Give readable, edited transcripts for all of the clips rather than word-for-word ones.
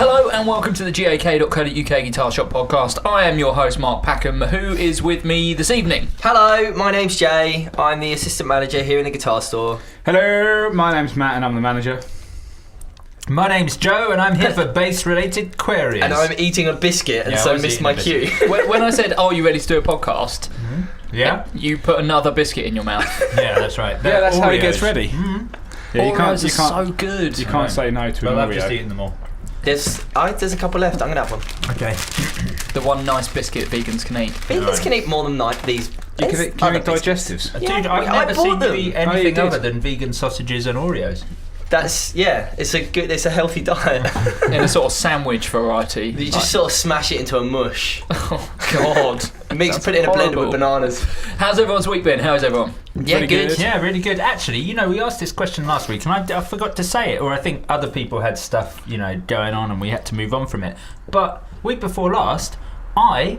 Hello and welcome to the gak.co.uk Guitar Shop podcast. I am your host Mark Packham, who is with me this evening. Hello, my name's Jay. I'm the assistant manager here in the guitar store. Hello, my name's Matt and I'm the manager. My name's Joe and I'm here for bass-related queries. And I'm eating a biscuit and so missed my cue. When I said, "Are you ready to do a podcast?" Yeah, you put another biscuit in your mouth. Yeah, that's right. Yeah, that's how he gets ready. Mm-hmm. Yeah, you can't, so good. You can't say no to an I've Oreo. just eaten them all. There's a couple left. I'm gonna have one. Okay. The one nice biscuit vegans can eat. Vegans can eat more than these. You can eat digestives. Dude, Yeah, I've I never bought seen them. you eat Oh, you anything did. other than vegan sausages and Oreos. It's a healthy diet. In a sort of sandwich variety. You just sort of smash it into a mush. Oh God. Put it in a blender with bananas. How's everyone's week been? How's everyone? Yeah, Pretty good. good. Yeah, really good. Actually, we asked this question last week and I forgot to say it, or I think other people had stuff, going on and we had to move on from it. But week before last, I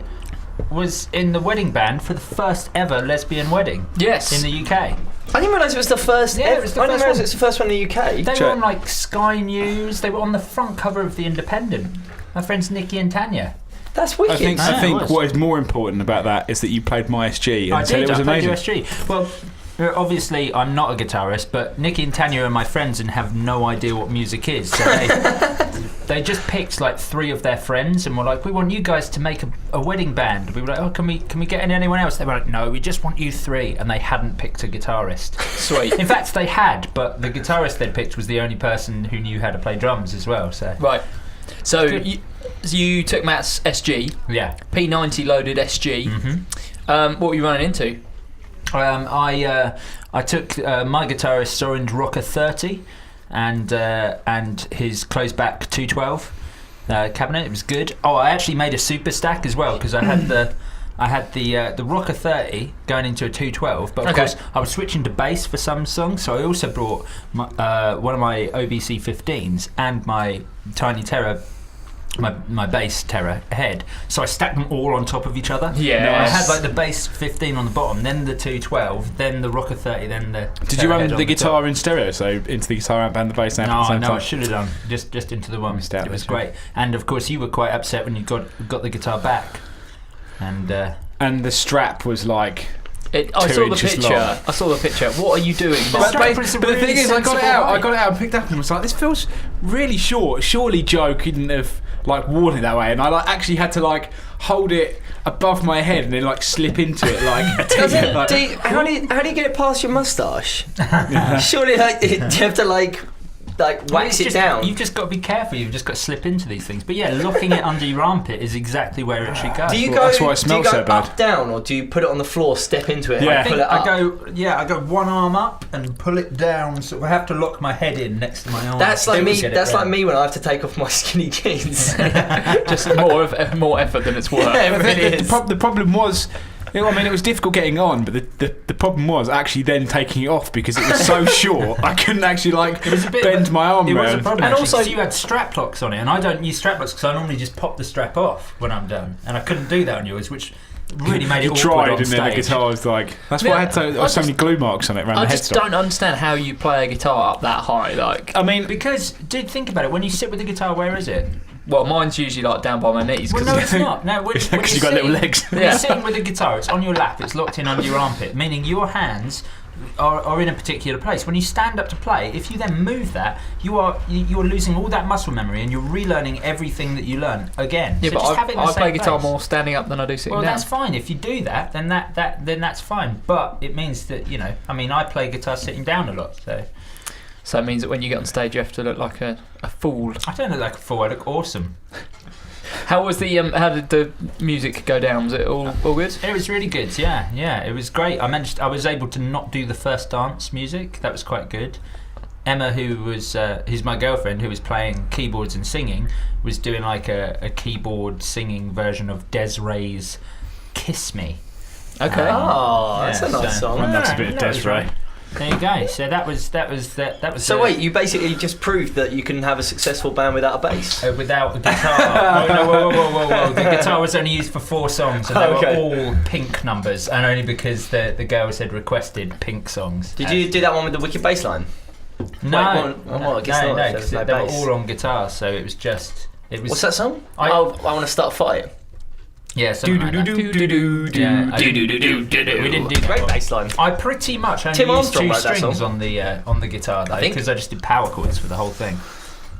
was in the wedding band for the first ever lesbian wedding. Yes. In the UK. I didn't realise it was the first. Yeah, it was the I didn't first realise one. it was the first one in the UK. They were on like Sky News. They were on the front cover of the Independent. My friends Nikki and Tanya. That's wicked. I it think was. what is more important about that is that you played my SG and said it was I played amazing. USG. Well, obviously I'm not a guitarist, but Nikki and Tanya are my friends and have no idea what music is. So they just picked like 3 of their friends and were like, "We want you guys to make a wedding band." We were like, "Oh, can we get anyone else?" They were like, "No, we just want you 3," and they hadn't picked a guitarist. Sweet. In fact, they had, but the guitarist they'd picked was the only person who knew how to play drums as well. So Right. So Good. you took Matt's SG, yeah. P90 loaded SG. Mm-hmm. What were you running into? I took my guitarist's orange Rocker 30 and his closed back 212 cabinet. It was good. Oh, I actually made a super stack as well because I had the Rocker 30 going into a 212, but of course I was switching to bass for some songs, so I also brought one of my OBC 15s and my Tiny Terror. My bass Terror head, so I stacked them all on top of each other. Yeah, I had like the bass 15 on the bottom, then the 212, then the Rocker 30, then the. Did you run the guitar in stereo, so into the guitar amp and the bass amp at the same No, time? I should have done just into the one. Missed out It was there, great, and of course you were quite upset when you got the guitar back, and And the strap was like... I 2 saw the inches picture. long. I saw the picture. What are you doing? But- Mark? But the thing is, I got it out and picked up and was like, this feels really short. Surely Joe couldn't have like worn it that way, and I like actually had to like hold it above my head and then like slip into it like. How do you get it past your moustache? Surely, do you have to like wax it down? You've just got to be careful. You've just got to slip into these things. But yeah, locking it under your armpit is exactly where it should go. Do you Well, go? that's why it Do you smells go so bad. up, down, or do you put it on the floor, step into it, Yeah. and pull it up? I go one arm up and pull it down. So I have to lock my head in next to my arm. That's like me. to get it That's like round. me when I have to take off my skinny jeans. Just more effort than it's worth. Yeah, it really is. The problem was, I mean, it was difficult getting on, but the problem was actually then taking it off because it was so short. I couldn't actually bend my arm It was a around. problem, And actually, also- 'cause you had strap locks on it, and I don't use strap locks because I normally just pop the strap off when I'm done, and I couldn't do that on yours, which really made it You awkward tried, on and then the stage. guitar was like. That's why I had so many glue marks on it around I the just headstock. don't understand how you play a guitar up that high. Like, I mean, Because, dude, think about it. When you sit with the guitar, where is it? well, mine's usually like down by my knees. Well, 'cause no, it's not. No, when because you're you've got little sitting- legs. When Yeah. you're sitting with a guitar, it's on your lap. It's locked in under your armpit, meaning your hands are in a particular place. When you stand up to play, if you then move that, you're losing all that muscle memory, and you're relearning everything that you learn again. Yeah, so but just have it in the I same play guitar place. more standing up than I do sitting Well, down. that's fine. If you do that, then then that's fine. But it means that I mean, I play guitar sitting down a lot, So it means that when you get on stage, you have to look like a fool. I don't look like a fool. I look awesome. How was the how did the music go down? Was it all good? It was really good. Yeah, it was great. I was able to not do the first dance music. That was quite good. Emma, who's my girlfriend, who was playing keyboards and singing, was doing like a keyboard singing version of Desiree's "Kiss Me." Okay. That's a nice song. One loves a bit of that was Desiree. right. There you go. So that was. So wait, you basically just proved that you can have a successful band without a bass. Without a guitar. Whoa. The guitar was only used for 4 songs, and they Okay. were all Pink numbers, and only because the girls had requested Pink songs. Did you do that one with the wicked bass line? No, I guess not, if because there's no they were bass. all on guitar, so it was just It was. What's that song? I want to start a fight. Yeah, something like that. We didn't do that Great one. bass line. I pretty much only Tim used Armstrong 2 wrote that strings song. on the guitar though, I think. because I just did power chords for the whole thing.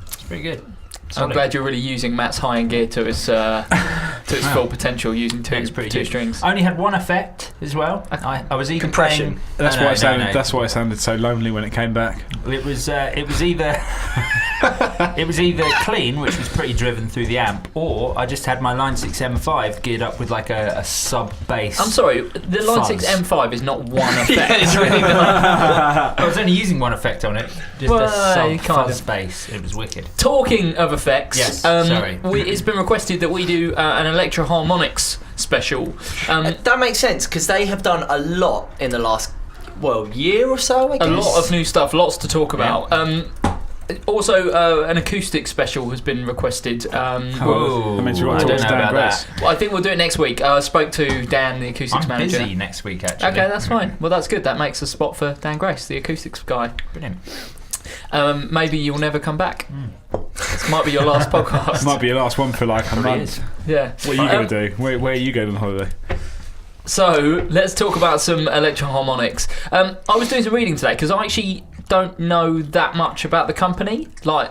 It's pretty good. I'm Solid. glad you're really using Matt's high-end gear to its full potential, using It's pretty two good. strings. I only had one effect as well. I was even Compression. playing. That's no, why no, it sounded. no. That's why it sounded so lonely when it came back. It was either it was either clean, which was pretty driven through the amp, or I just had my Line 6 M5 geared up with like a sub bass. I'm sorry, the Line 6 Fuzz. M5 is not one effect. It's really not. I was only using one effect on it, just Well, a sub kind fuzz of. bass. It was wicked. Talking of effects, Yes, sorry. it's been requested that we do an Electro Harmonix special. That makes sense because they have done a lot in the last year or so. I guess. A lot of new stuff, lots to talk about. Also, an acoustic special has been requested. Oh, I meant to write I don't towards know Dan about Grace. that. Well, I think we'll do it next week. I spoke to Dan, the acoustics I'm manager. busy next week actually. Okay, that's fine. Well, that's good. That makes a spot for Dan Grace, the acoustics guy. Brilliant. Maybe you'll never come back. This might be your last podcast. Might be your last one for like a Probably month. is. Yeah. What are you going to do? Where are you going on holiday? So let's talk about some Electro Harmonix. I was doing some reading today because I actually don't know that much about the company. Like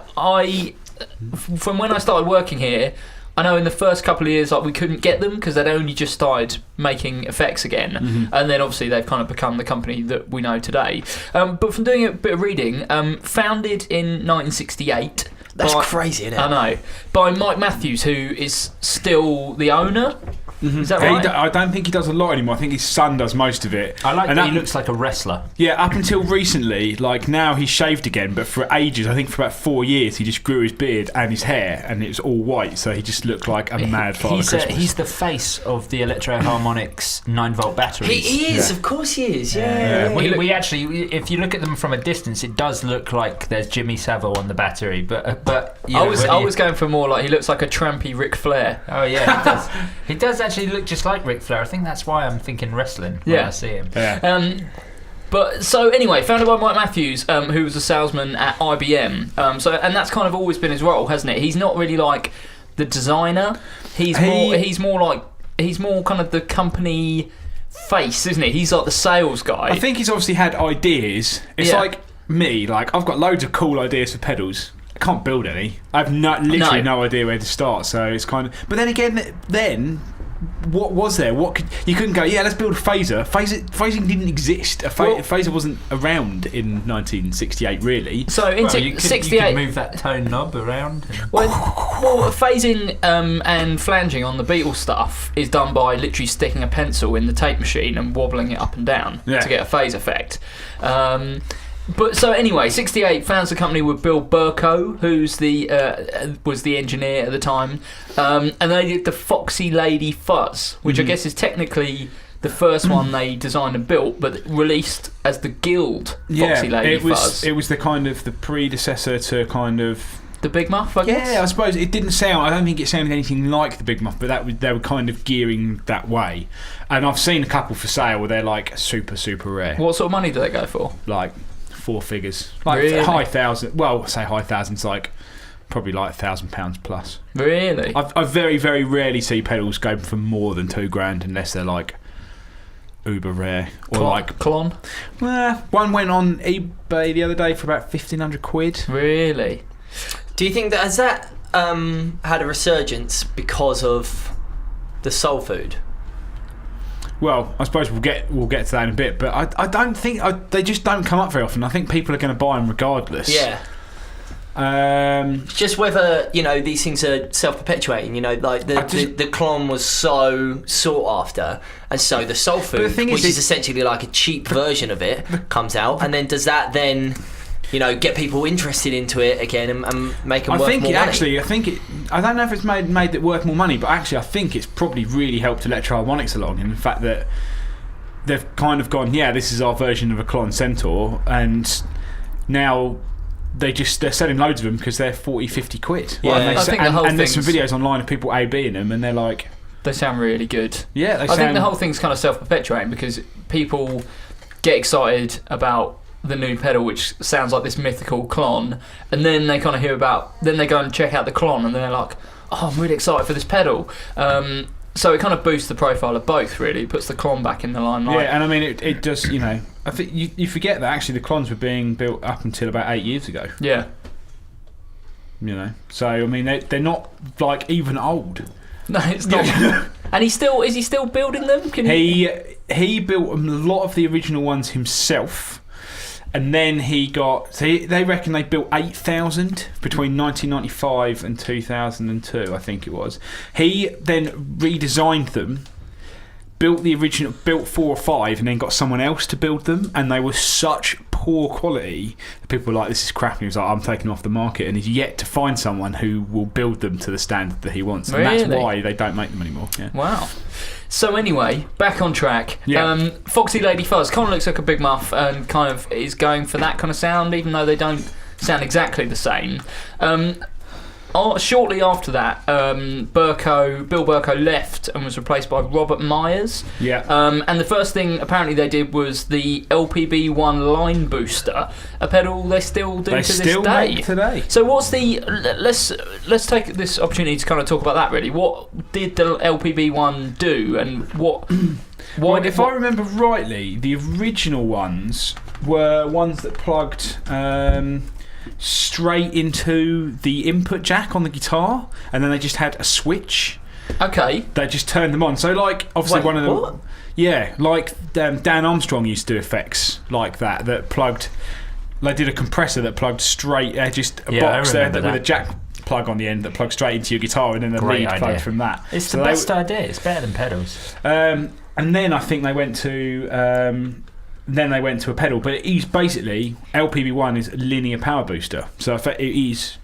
from when I started working here, I know in the first couple of years we couldn't get them because they'd only just started making effects again, and then obviously they've kind of become the company that we know today. But from doing a bit of reading, founded in 1968. That's crazy, isn't it? I know. By Mike Matthews, who is still the owner. Is that right? I don't think he does a lot anymore. I think his son does most of it. I like And that he looks like a wrestler. Yeah, up until recently, like now he's shaved again, but for ages, I think for about 4 years, he just grew his beard and his hair, and it was all white, so he just looked like a mad Father Christmas. He's the face of the Electro Harmonix 9-volt batteries. He is, Yeah. of course he is. Yeah. We actually, if you look at them from a distance, it does look like there's Jimmy Savile on the battery. But you know, I was going for more like he looks like a trampy Ric Flair. Oh yeah, he does. He does actually look just like Ric Flair. I think that's why I'm thinking wrestling when Yeah. I see him. Yeah. But so anyway, founded by Mike Matthews, who was a salesman at IBM. And that's kind of always been his role, hasn't it? He's not really like the designer. He's more kind of the company face, isn't he? He's like the sales guy. I think he's obviously had ideas. It's Yeah. like me, like I've got loads of cool ideas for pedals. I can't build any. I've literally no idea where to start. So it's kind of. But then again, what was there? You couldn't go? Yeah, let's build a phaser. Phasing didn't exist. A phaser wasn't around in 1968, really. So in You 68. could move that tone knob around. Well, phasing and flanging on the Beatles stuff is done by literally sticking a pencil in the tape machine and wobbling it up and down to get a phase effect. But so anyway, 68 founds the company with Bill Burko, who's was the engineer at the time, and they did the Foxy Lady Fuzz, which I guess is technically the first one they designed and built, but released as the Guild Foxy Lady Fuzz. It was the kind of the predecessor to kind of. The Big Muff, I guess? Yeah, I suppose it didn't sound. I don't think it sounded anything like the Big Muff, but they were kind of gearing that way. And I've seen a couple for sale where they're like super, super rare. What sort of money do they go for? Like 4 figures, like Really? high thousand. Well, say high thousands, like probably like £1,000 plus. Really? I very, very rarely see pedals go for more than £2,000 unless they're like uber rare or like. Clon? One went on eBay the other day for about £1,500. Really? Do you think that has that had a resurgence because of the soul food? Well, I suppose we'll get to that in a bit, but I don't think they just don't come up very often. I think people are going to buy them regardless. Yeah. Just whether these things are self-perpetuating. Like the clone was so sought after, and so the soul food, which is essentially like a cheap version of it, comes out, and then does that then get people interested into it again and make them worth more money? I don't know if it's made it worth more money, but actually I think it's probably really helped Electro Harmonix along in the fact that they've kind of gone, yeah, this is our version of a Clon Centaur, and now they're selling loads of them because they're 40-50 quid. Yeah, and there's some videos online of people A-Bing them, and they're like, they sound really good. Yeah, I think the whole thing's kind of self-perpetuating because people get excited about the new pedal, which sounds like this mythical clon, and then they kind of hear about, then they go and check out the clon, and they're like, oh, I'm really excited for this pedal. So it kind of boosts the profile of both, really. It puts the clon back in the limelight. Yeah, and I mean, it does, I think you forget that actually the clons were being built up until about 8 years ago. Yeah. So, I mean, they're not, like, even old. No, it's not. And is he still building them? He built a lot of the original ones himself. And then they reckon they built 8,000 between 1995 and 2002, I think it was. He then redesigned them, built 4 or 5, and then got someone else to build them. And they were such poor quality that people were like, this is crap. And he was like, I'm taking them off the market. And he's yet to find someone who will build them to the standard that he wants. And that's why they don't make them anymore. Yeah. Wow. So anyway, back on track. Yeah. Foxy Lady Fuzz kind of looks like a big muff and kind of is going for that kind of sound, even though they don't sound exactly the same. Shortly after that, Bill Burko left and was replaced by Robert Myers. Yeah. And the first thing apparently they did was the LPB1 line booster, a pedal they still do to this day. They still make today. So what's the let's take this opportunity to kind of talk about that really. What did the LPB1 do, and what? If I remember rightly, the original ones were ones that plugged straight into the input jack on the guitar, and then they just had a switch. Okay. They just turned them on. So, like, obviously one of them. What? Yeah, like Dan Armstrong used to do effects like that. That plugged. They did a compressor that plugged straight. Just a box there with a jack plug on the end that plugged straight into your guitar, and then the lead plugged from that. It's the best idea. It's better than pedals. And then I think they went to. Then they went to a pedal, but it is basically LPB1 is a linear power booster, so it is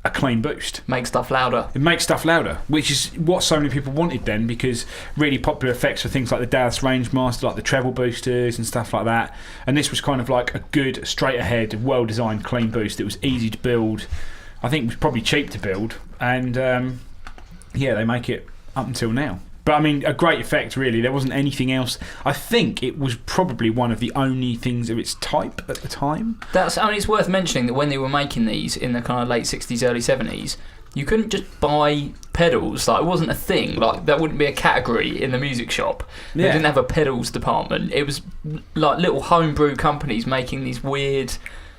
a clean boost. Makes stuff louder. It makes stuff louder, which is what so many people wanted then, because really popular effects were things like the Dallas Rangemaster, like the treble boosters and stuff like that. And this was kind of like a good, straight ahead, well designed, clean boost. It was easy to build. I think it was probably cheap to build, and they make it up until now. But I mean, a great effect, really. There wasn't anything else. I think it was probably one of the only things of its type at the time. It's worth mentioning that when they were making these in the kind of late 60s, early 70s, you couldn't just buy pedals. Like, it wasn't a thing. Like, that wouldn't be a category in the music shop. They didn't have a pedals department. It was like little homebrew companies making these weird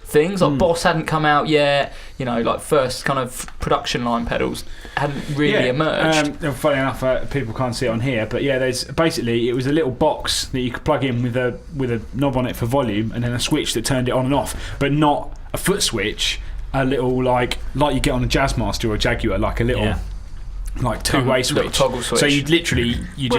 things. Like Boss hadn't come out yet. Like first kind of production line pedals hadn't really emerged. Funny enough, people can't see it on here, but there's basically, it was a little box that you could plug in with a knob on it for volume, and then a switch that turned it on and off, but not a foot switch. A little like you get on a Jazzmaster or a Jaguar, like a little. Like two-way switch. Toggle switch. So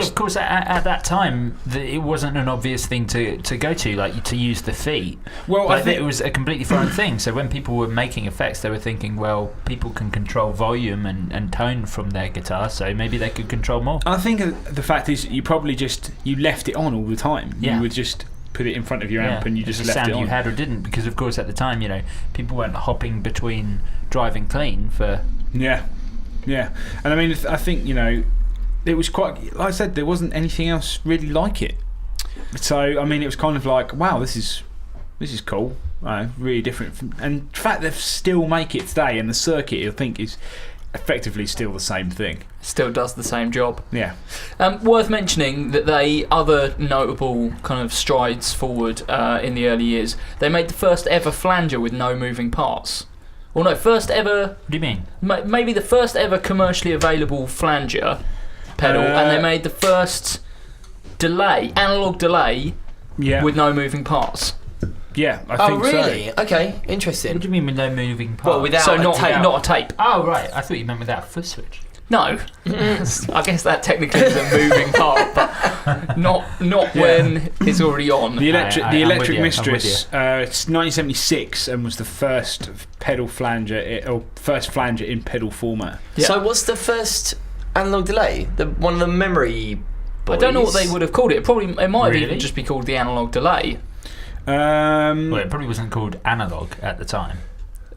of course, at that time, it wasn't an obvious thing to go to, like to use the feet. Well, I think it was a completely foreign thing. So when people were making effects, they were thinking, well, people can control volume and tone from their guitar, so maybe they could control more. I think the fact is, you probably you left it on all the time. Yeah. You would just put it in front of your amp and you just left sound it on. You had or didn't, because of course at the time, people weren't hopping between driving clean for. Yeah, and I mean, I think it was quite. Like I said, there wasn't anything else really like it. So I mean, it was kind of like, wow, this is cool, really different. And the fact they still make it today, and the circuit, I think, is effectively still the same thing. Still does the same job. Yeah. Worth mentioning that other notable kind of strides forward in the early years. They made the first ever flanger with no moving parts. Well, no, first ever. What do you mean? Maybe the first ever commercially available flanger pedal, and they made the first analog delay, with no moving parts. Yeah, I think so. Oh, really? Okay, interesting. What do you mean with no moving parts? Well, without not a tape. Oh, right. I thought you meant without a foot switch. No, I guess that technically is a moving part, but not when it's already on. The Electric Mistress, it's 1976, and was the first pedal flanger, or first flanger in pedal format. Yeah. So what's the first analog delay? One of the memory boys? I don't know what they would have called it. It might even just be called the analog delay. Well, it probably wasn't called analog at the time.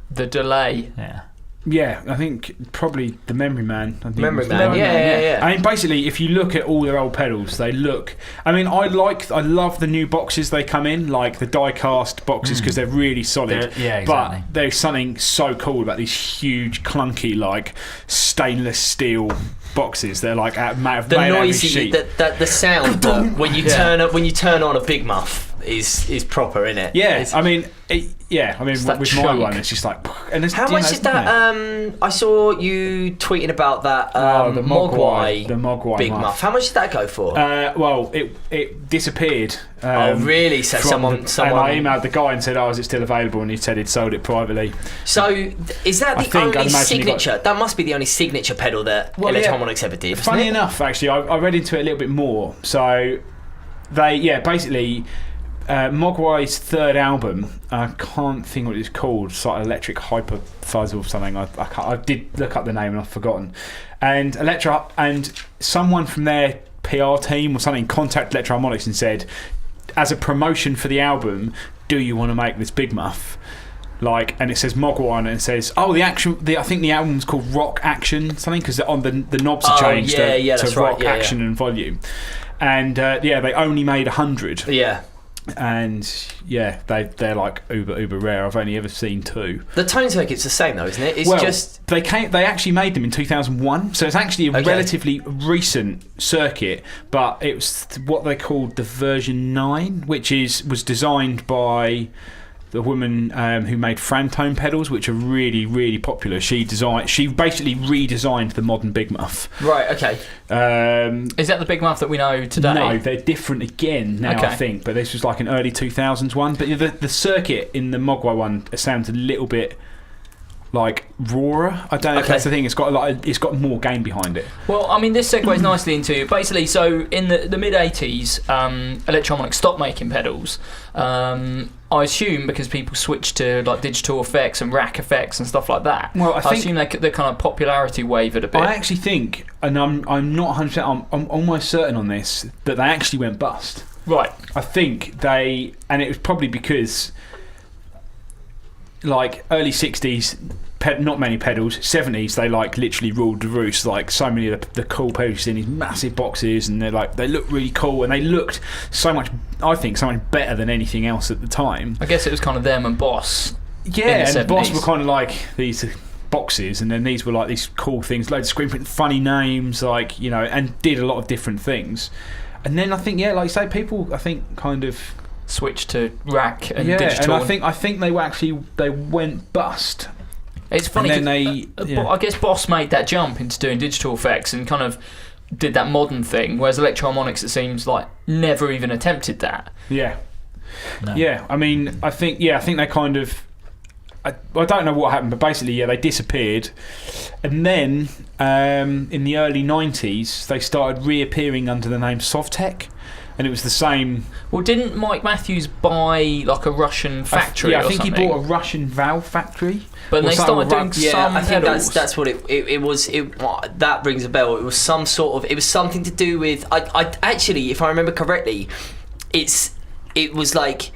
The delay. Yeah. Yeah, I think probably the Memory Man. Memory Man, yeah. I mean, basically, if you look at all their old pedals, they look. I mean, I love the new boxes they come in, like the die-cast boxes, because they're really solid. Exactly. But there's something so cool about these huge, clunky, like stainless steel boxes. They're like made out of sheet. The sound when you turn on a Big Muff is proper, isn't it? Yeah, I mean, with chunk. my one, it's just like. And how much is that? I saw you tweeting about that the Mogwai Big Muff. How much did that go for? Well, it disappeared. Oh, really? So someone. And I emailed the guy and said, "Oh, is it still available?" And he said he'd sold it privately. So is that the only signature? That must be the only signature pedal that Electro Harmonix ever did. Funny enough, actually, I read into it a little bit more. So basically. Mogwai's third album, I can't think what it's called. It's like Electric Hyper Fuzz or something. I did look up the name and I've forgotten. And someone from their PR team or something contacted Electro Harmonix and said, as a promotion for the album, do you want to make this Big Muff? And it says Mogwai and it says, I think the album's called Rock Action something, because on the knobs are changed to Rock Action and Volume. And they only made 100. Yeah. And they're like uber rare. I've only ever seen 2. The tone circuit's the same though, isn't it? It's they actually made them in 2001, so it's actually a relatively recent circuit, but it was what they called the version 9, which was designed by the woman who made Frantone pedals, which are really, really popular. She basically redesigned the modern Big Muff. Right, okay. Is that the Big Muff that we know today? No, they're different again now, I think. But this was like an early 2000s one. But the circuit in the Mogwai one sounds a little bit like rawer. I don't know if that's the thing. It's got more game behind it. Well, I mean, this segues nicely into basically. So in the mid '80s, Electro Harmonix stopped making pedals. I assume because people switched to like digital effects and rack effects and stuff like that. Well, I assume the kind of popularity wavered a bit. I actually think, and I'm not 100%. I'm almost certain on this that they actually went bust. Right. I think and it was probably because. Like early 60s, not many pedals. 70s, they like literally ruled the roost. Like so many of the cool pedals in these massive boxes, and they look really cool, and they looked so much better than anything else at the time. I guess it was kind of them and Boss. Yeah, and Boss were kind of like these boxes, and then these were like these cool things, loads of screen print, funny names, and did a lot of different things. And then I think, like you say, people kind of switched to rack and digital. And I think they went bust. It's funny. And then I guess Boss made that jump into doing digital effects and kind of did that modern thing, whereas Electro Harmonix, it seems like, never even attempted that. Yeah. No. Yeah. I mean, I think they kind of. I don't know what happened, but basically, they disappeared, and then in the early 90s, they started reappearing under the name Sovtek. And it was the same. Well, didn't Mike Matthews buy like a Russian factory? I think he bought a Russian valve factory. But they started doing some I think pedals. that's what it was. That rings a bell. It was some sort of. It was something to do with. I actually, if I remember correctly, it was like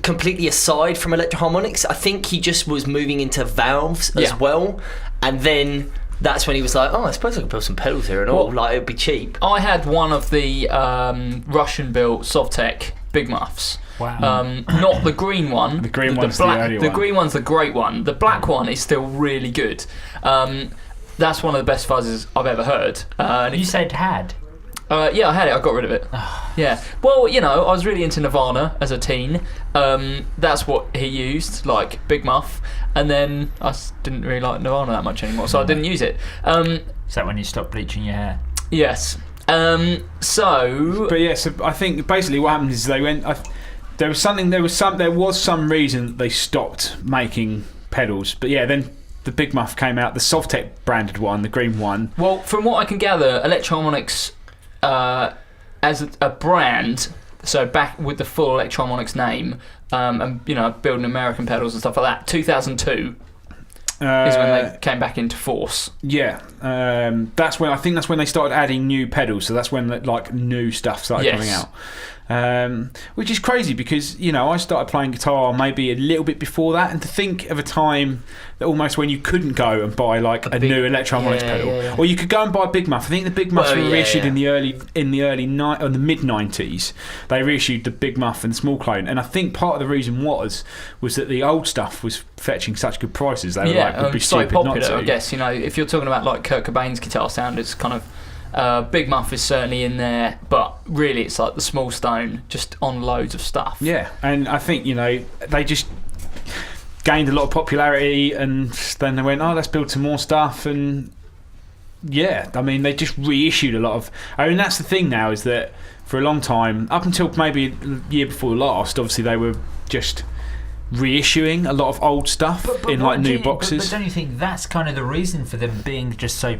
completely aside from Electro Harmonix. I think he just was moving into valves as well, and then. That's when he was like, I suppose I could build some pedals here and all. Like, it'd be cheap. I had one of the Russian-built Sovtek Big Muffs. Wow. Not the green one. The green one's the only one. The green one's the great one. The black one is still really good. That's one of the best fuzzes I've ever heard. You said had? Yeah, I had it. I got rid of it. Yeah. Well, I was really into Nirvana as a teen. That's what he used, like Big Muff. And then I didn't really like Nirvana that much anymore, so I didn't use it. Is that when you stopped bleaching your hair? Yes. So I think basically what happened is they went. There was some reason that they stopped making pedals, but then the Big Muff came out, the Sovtek branded one, the green one. Well, from what I can gather, Electro Harmonix as a brand, so back with the full Electro Harmonix name, and building American pedals and stuff like that, 2002 is when they came back into force. Yeah, that's when they started adding new pedals. So that's when new stuff started coming out. which is crazy because I started playing guitar maybe a little bit before that, and to think of a time that almost when you couldn't go and buy like a new Electro Harmonix pedal, or you could go and buy a Big Muff. I think the Big Muffs were reissued in the mid 90s. They reissued the Big Muff and the Small Clone, and I think part of the reason was that the old stuff was fetching such good prices. They were like, would be stupid popular, not to. I guess if you're talking about like Kurt Cobain's guitar sound, it's kind of. Big Muff is certainly in there, but really it's like the Small Stone just on loads of stuff. Yeah, and I think they just gained a lot of popularity, and then they went, let's build some more stuff, and they just reissued a lot of. I mean, that's the thing now, is that for a long time, up until maybe the year before last, obviously they were just reissuing a lot of old stuff in like new boxes. But don't you think that's kind of the reason for them being just so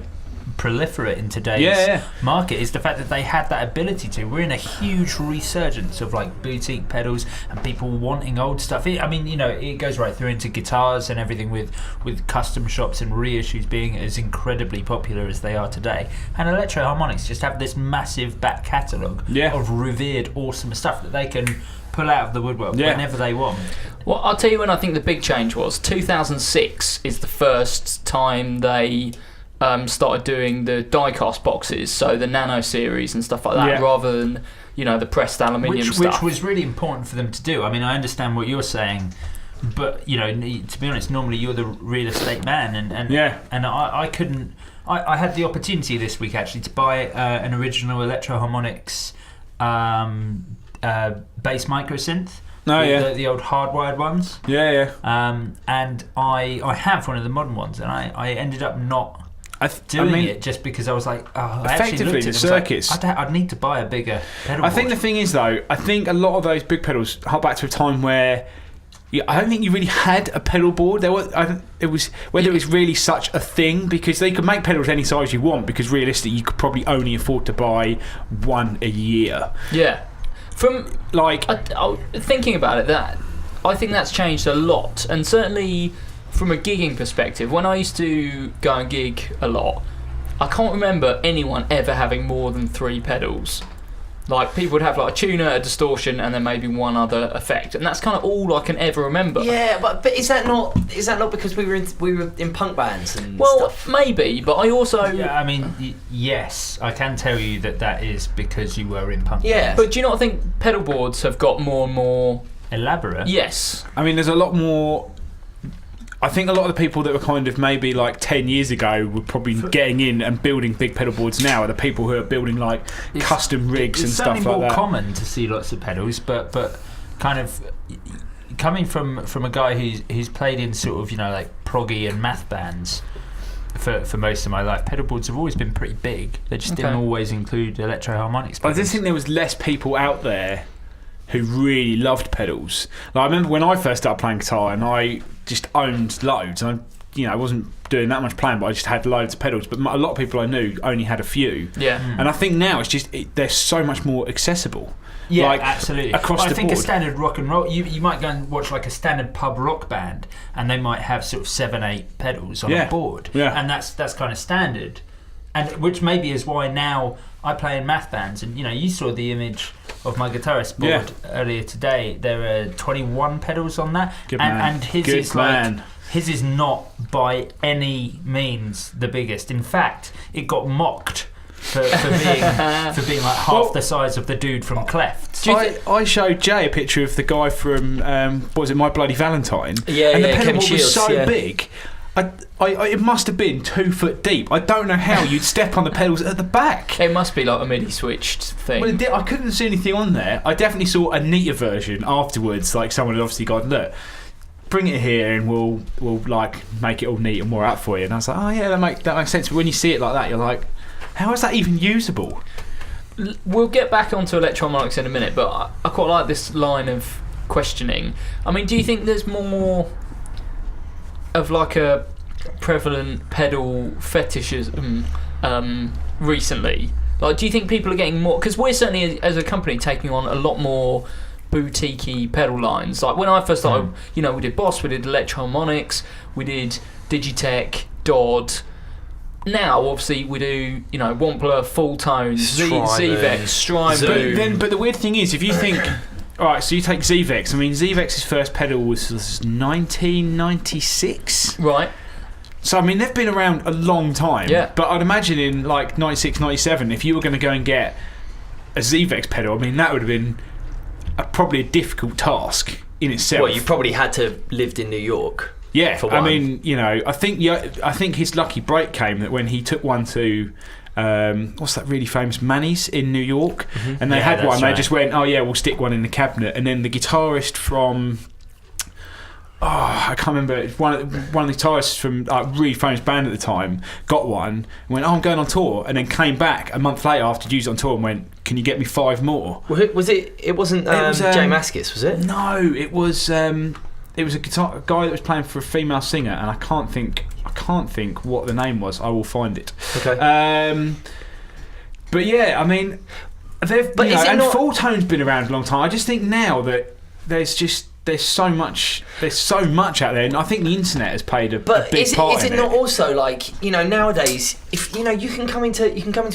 proliferate in today's market, is the fact that they had that ability to. We're in a huge resurgence of like boutique pedals and people wanting old stuff. It goes right through into guitars and everything, with custom shops and reissues being as incredibly popular as they are today. And Electro Harmonix just have this massive back catalogue of revered, awesome stuff that they can pull out of the woodwork whenever they want. Well, I'll tell you when I think the big change was. 2006 is the first time they started doing the die-cast boxes, so the Nano series and stuff like that, rather than the pressed aluminium stuff. Which was really important for them to do. I mean, I understand what you're saying, but to be honest, normally you're the real estate man, and I couldn't. I had the opportunity this week actually to buy an original Electro Harmonix bass micro synth. The old hardwired ones. And I have one of the modern ones, and I ended up not doing it just because I was like, effectively the circuits. I'd need to buy a bigger pedal. I think the thing is though, I think a lot of those big pedals hark back to a time where I don't think you really had a pedal board. It was really such a thing, because they could make pedals any size you want, because realistically you could probably only afford to buy one a year. Yeah. From thinking about it, I think that's changed a lot, and certainly from a gigging perspective, when I used to go and gig a lot, I can't remember anyone ever having more than 3 pedals. Like, people would have like a tuner, a distortion, and then maybe one other effect, and that's kind of all I can ever remember. Yeah, but is that not because we were in punk bands and stuff? Well, maybe, but I also yes, I can tell you that is because you were in punk bands. Yeah, but do you not think pedal boards have got more and more elaborate? Yes. I mean, there's a lot more. I think a lot of the people that were kind of maybe like 10 years ago were probably getting in and building big pedal boards now are the people who are building like custom rigs and stuff like that. It's certainly more common to see lots of pedals, but kind of coming from a guy who's played in sort of like proggy and math bands for most of my life, pedal boards have always been pretty big. They just didn't always include Electro Harmonix pedals. I just think there was less people out there who really loved pedals. Like, I remember when I first started playing guitar, and I just owned loads, and I wasn't doing that much playing, but I just had loads of pedals. But a lot of people I knew only had a few. And I think now it's just they're so much more accessible. Yeah, absolutely. Across the board. I think a standard rock and roll, you might go and watch like a standard pub rock band, and they might have sort of 7-8 pedals on a board, and that's kind of standard. And which maybe is why now I play in math bands, and you saw the image of my guitarist board earlier today. There are 21 pedals on that, and his is like his is not by any means the biggest. In fact, it got mocked for being like half the size of the dude from Cleft. I showed Jay a picture of the guy from what was it, My Bloody Valentine? And the pedal board was so big. It must have been 2 foot deep. I don't know how you'd step on the pedals at the back. It must be like a MIDI switched thing. Well, I couldn't see anything on there. I definitely saw a neater version afterwards. Like, someone had obviously gone, look, bring it here and we'll like make it all neat and more out for you. And I was like, oh yeah, that makes sense. But when you see it like that, you're like, how is that even usable? We'll get back onto Electro Harmonix in a minute, but I quite like this line of questioning. I mean, do you think there's more of like a prevalent pedal fetishism recently? Like, do you think people are getting more? Because we're certainly, as a company, taking on a lot more boutique-y pedal lines. Like, when I first started, we did Boss, we did Electro Harmonix, we did Digitech, Dodd, now obviously we do, you know, Wampler, Full Tone, Zvex, Strymon. But the weird thing is, if you think, all right, so you take Zvex. I mean, Zvex's first pedal was 1996. Right. So, I mean, they've been around a long time. Yeah. But I'd imagine in, like, 96, 97, if you were going to go and get a Zvex pedal, I mean, that would have been probably a difficult task in itself. Well, you probably had to have lived in New York. Yeah, for one. I mean, you know, I think his lucky break came that when he took one to what's that really famous Manny's in New York, and they had one. They just went, oh yeah, we'll stick one in the cabinet, and then the guitarist from I can't remember, one of the guitarists from a really famous band at the time got one and went, oh, I'm going on tour, and then came back a month later after used it on tour and went, can you get me 5 more? It wasn't Jay Mascis, was it? No, it was a guy that was playing for a female singer, and I can't think what the name was. I will find it. Okay. But yeah, I mean, Full Tone's been around a long time. I just think now that there's so much out there, and I think the internet has played a big part in it. But is it not also like, you know, nowadays, if you know, you can come into a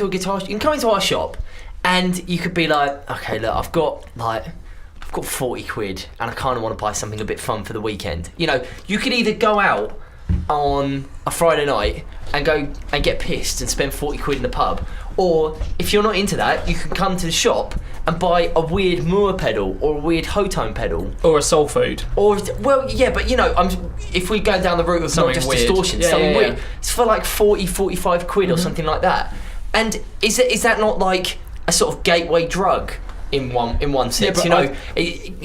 guitar, you can come into our shop, and you could be like, okay, look, I've got 40 quid and I kind of want to buy something a bit fun for the weekend. You know, you could either go out on a Friday night and go and get pissed and spend 40 quid in the pub, or if you're not into that, you can come to the shop and buy a weird Moore pedal or a weird Hotone pedal. Or a soul food. Or, well, yeah, but you know, if we go down the route of something not just weird. Distortion, something weird, it's for like 40, 45 quid or something like that. And is that not like a sort of gateway drug? In one sense, you know,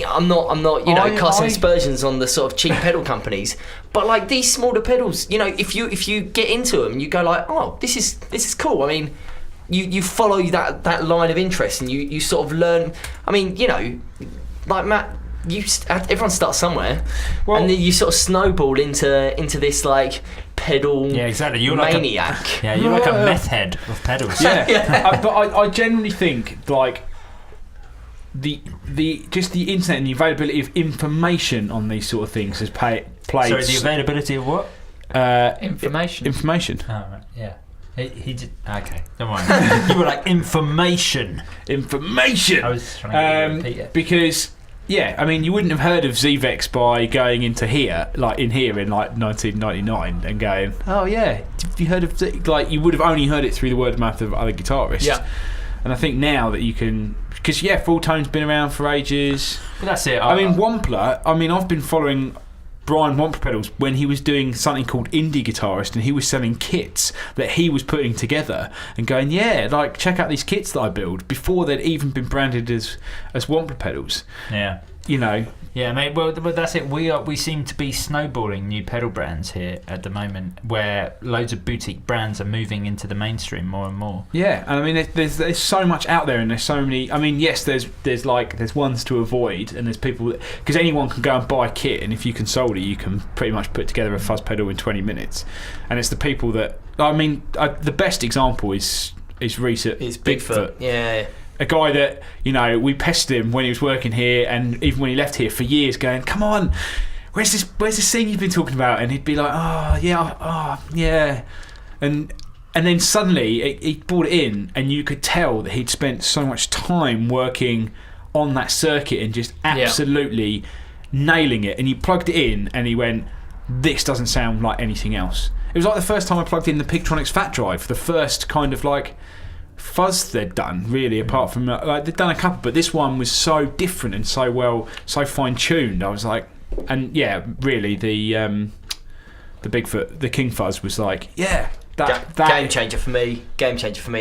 I'm not you know, casting aspersions on the sort of cheap pedal companies, but like these smaller pedals, you know, if you get into them, you go like, oh, this is cool. I mean, you follow that line of interest, and you sort of learn. I mean, you know, like Matt, everyone starts somewhere, and then you sort of snowball into this like pedal you're maniac. You're like a meth head of pedals. But I generally think like. The internet and the availability of information on these sort of things has played. Sorry, the availability of what? Information. Oh, right, yeah. He did. Okay, don't mind. You were like information. I was trying to repeat it. Because I mean, you wouldn't have heard of Zvex by going into here in 1999 and going, oh yeah, have you heard of like you would have only heard it through the word of mouth of other guitarists. Yeah. And I think now that you can. Because, Full Tone's been around for ages. But that's it. I mean, Wampler, I've been following Brian Wampler pedals when he was doing something called Indie Guitarist, and he was selling kits that he was putting together and going, like, check out these kits that I build, before they'd even been branded as Wampler pedals. Yeah. You know. Yeah, mate. Well, that's it. We seem to be snowballing new pedal brands here at the moment, where loads of boutique brands are moving into the mainstream more and more. Yeah, and I mean, there's so much out there, and there's so many. I mean, yes, there's ones to avoid, and there's people because anyone can go and buy a kit, and if you can solder, you can pretty much put together a fuzz pedal in 20 minutes. And it's the people that the best example is Reese at Bigfoot. Yeah. A guy that, you know, we pestered him when he was working here, and even when he left here for years, going, come on, where's this thing you've been talking about? And he'd be like, oh yeah, and then suddenly he brought it in, and you could tell that he'd spent so much time working on that circuit and just absolutely nailing it. And you plugged it in, and he went, this doesn't sound like anything else. It was like the first time I plugged in the Pigtronics Fat Drive, the first kind of like fuzz they'd done, really, apart from like they'd done a couple, but this one was so different and so fine tuned. I was like, and really the Bigfoot, the King Fuzz was like, that game changer for me.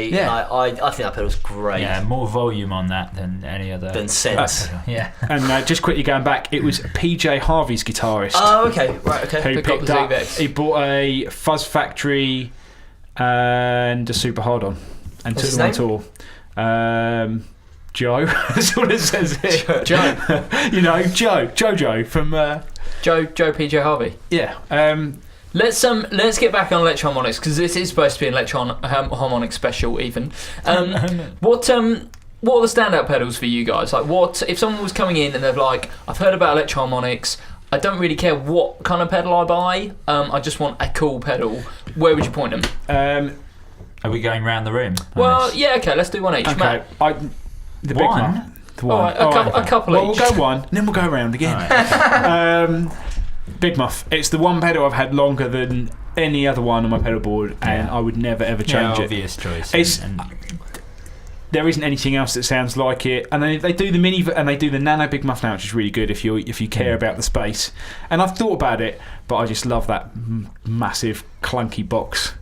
Yeah. I think that pedal's great. Yeah, more volume on that than any other. Than Sense. Yeah. And just quickly going back, it was PJ Harvey's guitarist. Oh, okay, right, okay. Who picked up? He bought a Fuzz Factory and a Super Hard On. And What's took them on tour. Joe. That's what it says here. Joe. You know, Jojo from Joe PJ Harvey. Yeah. Let's get back on Electro Harmonix, because this is supposed to be an Electro Harmonix special. Even what are the standout pedals for you guys? Like, what if someone was coming in and they're like, I've heard about Electro Harmonix, I don't really care what kind of pedal I buy. I just want a cool pedal. Where would you point them? Are we going round the room? Well, yeah, okay, let's do one each. Okay, Matt. the big One? one. The one. All right, a couple well, each. We'll go one, and then we'll go around again. Right. Big Muff. It's the one pedal I've had longer than any other one on my pedal board, and I would never ever change it. Obvious choice. There isn't anything else that sounds like it, and they do the mini and they do the nano Big Muff now, which is really good if you care about the space. And I've thought about it, but I just love that massive clunky box.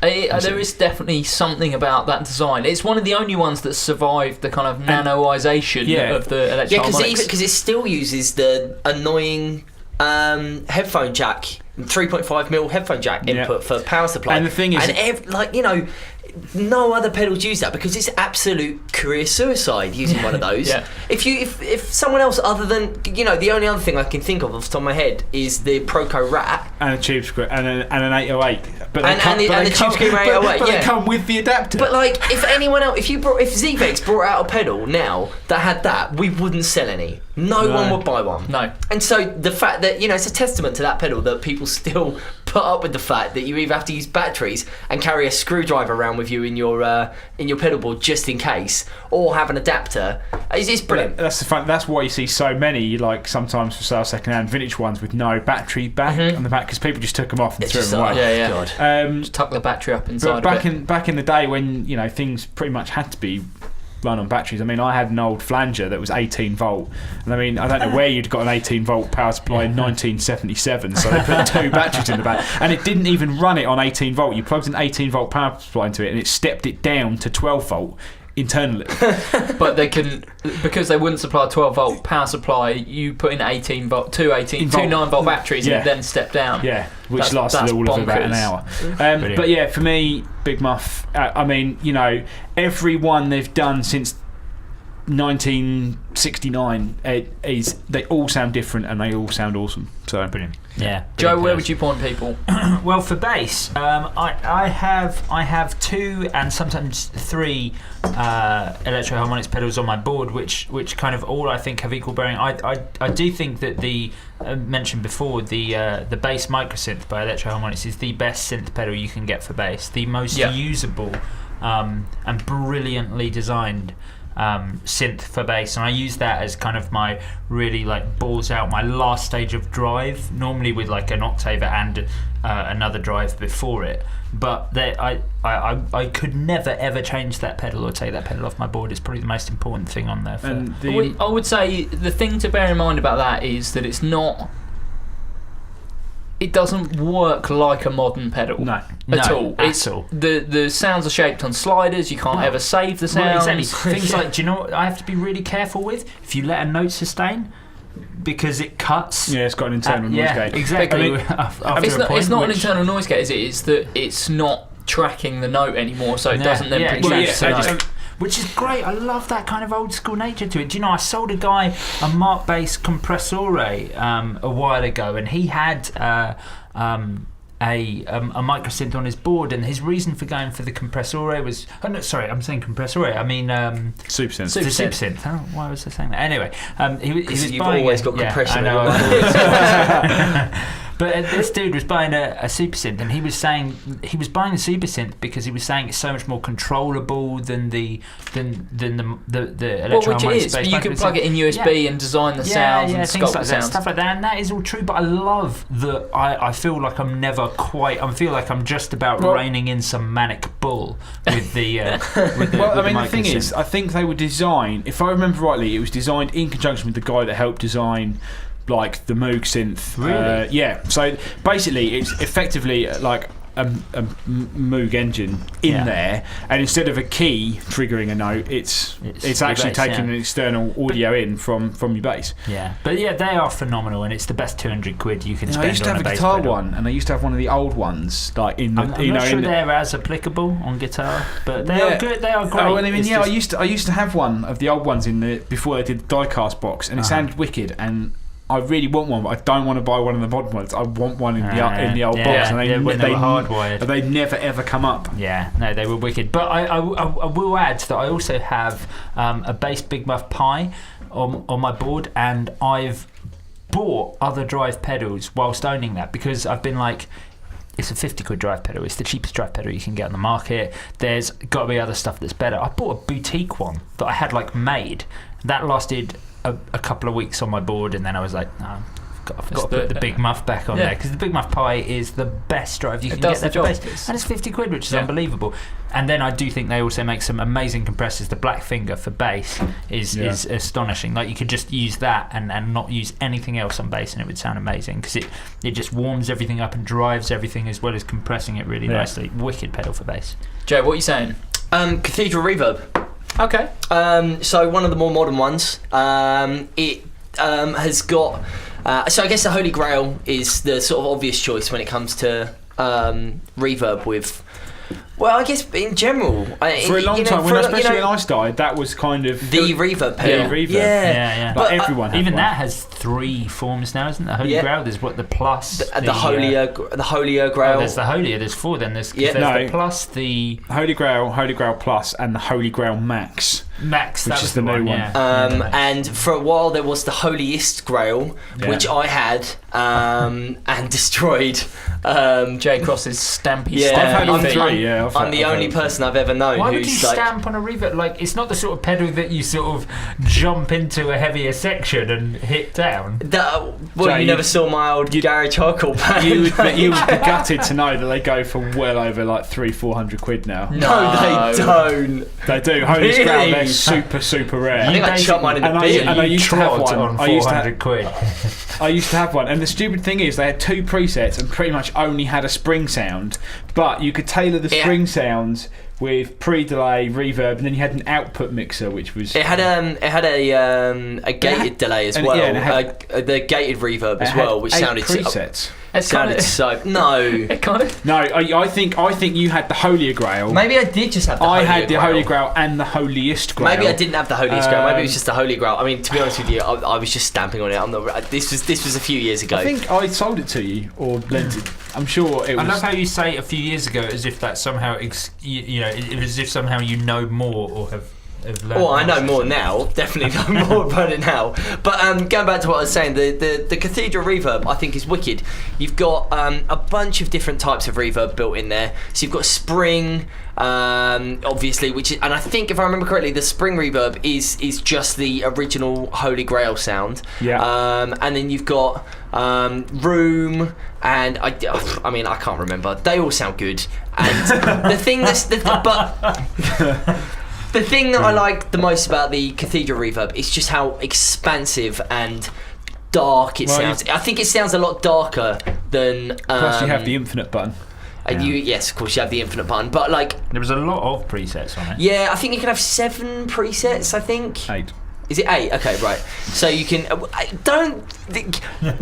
There is definitely something about that design. It's one of the only ones that survived the kind of nanoisation of the Electro Harmonix. Because it still uses the annoying headphone jack, 3.5mm headphone jack input for power supply. And the thing is, no other pedals use that because it's absolute career suicide using one of those. If someone else other than the only other thing I can think of off the top of my head is the Proco Rat and a tube screw and an 808, but the tube screamer 808. But they come with the adapter. But like, if anyone else, if Zevex brought out a pedal now that had that, we wouldn't sell any. No one would buy one. No. And so the fact that it's a testament to that pedal that people still put up with the fact that you either have to use batteries and carry a screwdriver around with you in your pedal board just in case, or have an adapter. It's brilliant. That's the fun. That's why you see so many, like sometimes for sale second-hand vintage ones with no battery back on the back, because people just took them off and threw them away. God. Just tuck the battery up inside. But back in the day when things pretty much had to be run on batteries. I mean, I had an old flanger that was 18 volt, and I mean, I don't know where you'd got an 18 volt power supply in 1977. So they put 2 batteries in the back, and it didn't even run it on 18 volt. You plugged an 18 volt power supply into it, and it stepped it down to 12 volt internally. But they couldn't, because they wouldn't supply a 12 volt power supply. You put in 18 volt, two 9 volt batteries, and it then stepped down. Yeah, which lasted all of about an hour. But yeah, for me, Big Muff. I mean, every one they've done since 1969 they all sound different and they all sound awesome. So brilliant. Yeah. Joe, where would you point people? Well, for bass, I have 2 and sometimes 3 Electro Harmonix pedals on my board, which kind of all I think have equal bearing. I do think that the mentioned before the bass microsynth by Electro Harmonix is the best synth pedal you can get for bass, the most usable and brilliantly designed synth for bass, and I use that as kind of my really balls out my last stage of drive, normally with like an octaver and another drive before it. But I could never ever change that pedal or take that pedal off my board. It's probably the most important thing on there. I would say the thing to bear in mind about that is that it doesn't work like a modern pedal at all. The sounds are shaped on sliders. You can't ever save the sounds. Well, exactly. Things like, do you know what I have to be really careful with? If you let a note sustain, because it cuts. Yeah, it's got an internal noise gate. Exactly. It's not an internal noise gate, is it? It's that it's not tracking the note anymore, so it doesn't then produce the note. Which is great. I love that kind of old school nature to it. Do you know, I sold a guy a Mark Bass Compressore a while ago, and he had a microsynth on his board, and his reason for going for the Compressore was I'm saying Compressore. I mean Supersynth. The Supersynth. Why was I saying that? Anyway, he was you've buying always got compression. I know. But this dude was buying a Supersynth, and he was saying he was buying the Supersynth because he was saying it's so much more controllable than the Electro Harmonix space. You can plug it in USB and design the sounds and sculpt the sounds. Stuff like that, and that is all true. But I love that I feel like I'm never quite. I feel like I'm just about reining in some manic bull with the. The thing is, I think they were designed. If I remember rightly, it was designed in conjunction with the guy that helped design like the Moog synth. Really? So basically it's effectively like a Moog engine in there, and instead of a key triggering a note, it's actually bass, taking an external audio in from your bass. Yeah, but yeah, they are phenomenal, and it's the best 200 quid you can spend on a bass. I used to have a guitar pedal. one, and I used to have one of the old ones, like in the. I'm not sure they're as applicable on guitar, but they are good. They are great. Oh, and I mean, I used to have one of the old ones before they did the die-cast box, and it sounded wicked, and I really want one, but I don't want to buy one of the modern ones. I want one in the old box, and they were hardwired. They never ever come up. Yeah, no, they were wicked. But I will add that I also have a bass Big Muff Pi on my board, and I've bought other drive pedals whilst owning that, because I've been like, it's a 50 quid drive pedal, it's the cheapest drive pedal you can get on the market, there's got to be other stuff that's better. I bought a boutique one that I had like made, that lasted a couple of weeks on my board, and then I was like, no, I've got to put the Big Muff back on there, because the Big Muff Pi is the best drive you can get there for bass, and it's 50 quid, which is unbelievable. And then I do think they also make some amazing compressors. The Blackfinger for bass is astonishing. Like, you could just use that and not use anything else on bass, and it would sound amazing, because it just warms everything up and drives everything, as well as compressing it really nicely. Wicked pedal for bass. Joe, what are you saying? Cathedral Reverb. Okay. So one of the more modern ones. It has got. So I guess the Holy Grail is the sort of obvious choice when it comes to reverb with. Well, I guess in general, for a long time, especially when I started, that was kind of the reverb pedal. Yeah. But everyone had even one. That has 3 forms now, isn't it? The Holy Grail. There's what, the Plus, the Holier Grail. Oh, there's the Holier. There's 4. Then there's the Plus, the Holy Grail Plus, and the Holy Grail Max. Which is the new one. Yeah. And for a while there was the Holiest Grail, which I had and destroyed. Jay Cross's stampy. I've had all 3. I'm the only person I've ever known. Why who's would you stamp on a reverb? Like, it's not the sort of pedal that you sort of jump into a heavier section and hit down. Jay, you never saw my old garage hardcore band. You would be gutted to know that they go for well over like 300-400 quid now. No, they don't. They do. Holy Grail, they're super rare. I think I shot mine in the bin. And I used to have one. On 400 quid. I used to have one, and the stupid thing is they had 2 presets and pretty much only had a spring sound, but you could tailor the spring sounds with pre-delay, reverb, and then you had an output mixer, which was it had a gated delay as well, the gated reverb as well, which sounded presets. I think you had the Holier Grail. Maybe I did just have the I had the Holy Grail and the Holiest Grail. Maybe I didn't have the Holiest Grail. Maybe it was just the Holy Grail. I mean, to be honest with you, I was just stamping on it. This was a few years ago. I think I sold it to you or lent it. I'm sure it was. I love how you say a few years ago, as if that somehow, as if somehow you know more or have learned. Well, I know more now. Definitely know more about it now. But going back to what I was saying, the Cathedral Reverb I think is wicked. You've got a bunch of different types of reverb built in there. So you've got spring, obviously, and I think if I remember correctly, the spring reverb is just the original Holy Grail sound. Yeah. And then you've got room, and I mean I can't remember. They all sound good. And the thing the thing that I like the most about the Cathedral Reverb is just how expansive and dark it sounds. I think it sounds a lot darker than. Plus, you have the infinite button. Yes, of course, you have the infinite button, but like there was a lot of presets on it. Yeah, I think you can have 7 presets. I think 8. Is it 8? Okay, right. So you can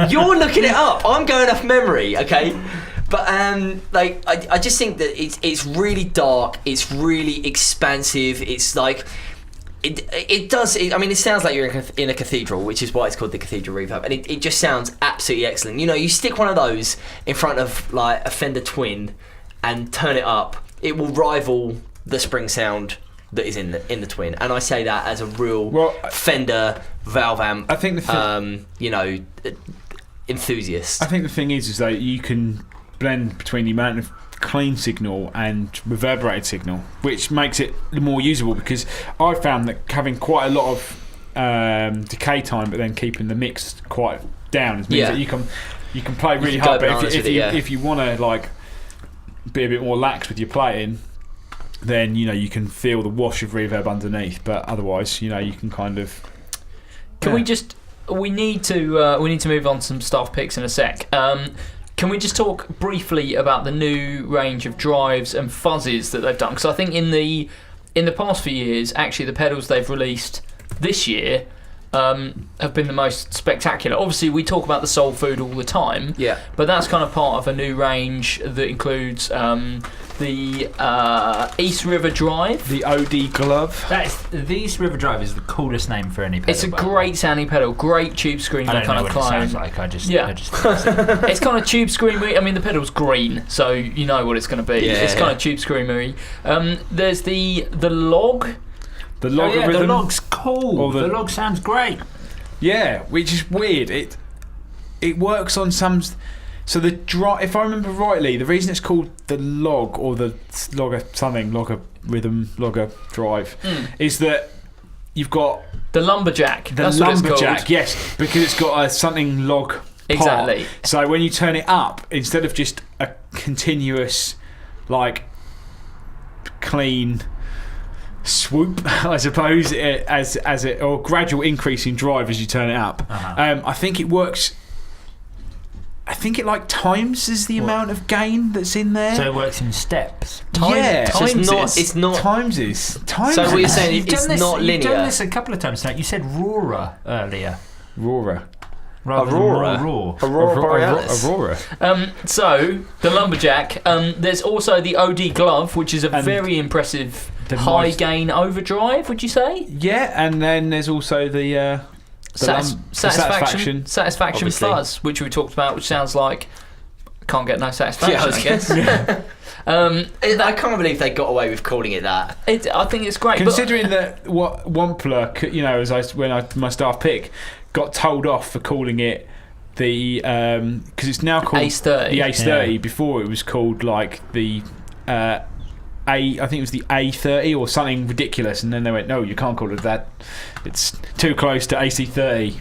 you're looking it up. I'm going off memory. Okay. But I just think that it's really dark. It's really expansive. It's like it does. I mean, it sounds like you're in a cathedral, which is why it's called the Cathedral Reverb, and it just sounds absolutely excellent. You know, you stick one of those in front of like a Fender Twin and turn it up, it will rival the spring sound that is in the Twin, and I say that as a real Fender valve amp. I think the enthusiast. I think the thing is that you can blend between the amount of clean signal and reverberated signal, which makes it more usable, because I found that having quite a lot of decay time but then keeping the mix quite down means that you can play really hard, but if you want to like be a bit more lax with your playing, then you can feel the wash of reverb underneath, but otherwise you can kind of we need to move on to some staff picks in a sec. Can we just talk briefly about the new range of drives and fuzzes that they've done? Because I think in the past few years, actually, the pedals they've released this year have been the most spectacular. Obviously, we talk about the soul food all the time, but that's kind of part of a new range that includes the East River Drive. The OD Glove. The East River Drive is the coolest name for any pedal. It's a great sounding pedal, great tube screen. I don't know what clone. it sounds like. I just it's kind of tube screamery. I mean, the pedal's green, so you know what it's going to be. It's kind of tube screamery. There's the log. The logarithm. The log's cool. The log sounds great. Yeah, which is weird. it works on some. So the if I remember rightly, the reason it's called the log or the logarithm drive is that you've got the lumberjack. That's what it's called. Yes, because it's got a something log. Exactly. So when you turn it up, instead of just a continuous, like, clean swoop, I suppose, or gradual increase in drive as you turn it up. I think it works. I think it times the amount of gain that's in there. So it works in steps. It's not. Times. So what you're saying it's not linear. You've done this a couple of times now. You said Aurora earlier. Aurora. Aurora Borealis. Aurora. So the lumberjack. There's also the OD glove, which is a very impressive high gain overdrive. Would you say? Yeah, and then there's also the satisfaction fuzz, which we talked about, which sounds like can't get no satisfaction. I guess. I can't believe they got away with calling it that. I think it's great, considering that what Wampler, my staff pick, got told off for calling it the because it's now called Ace 30. The Ace 30. Before it was called the I think it was the A30 or something ridiculous, and then they went, no, you can't call it that. It's too close to AC30.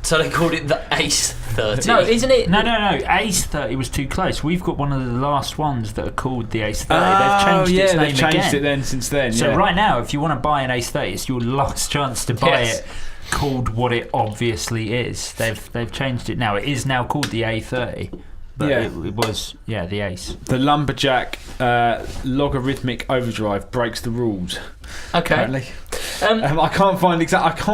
So they called it the Ace 30. No, isn't it? No. Ace 30 was too close. We've got one of the last ones that are called the Ace 30. They've changed it then since then. So right now, if you want to buy an Ace 30, it's your last chance to buy it called what it obviously is. They've changed it now. It is now called the A30. But it was the Ace. The lumberjack logarithmic overdrive breaks the rules. Okay. Apparently. I can't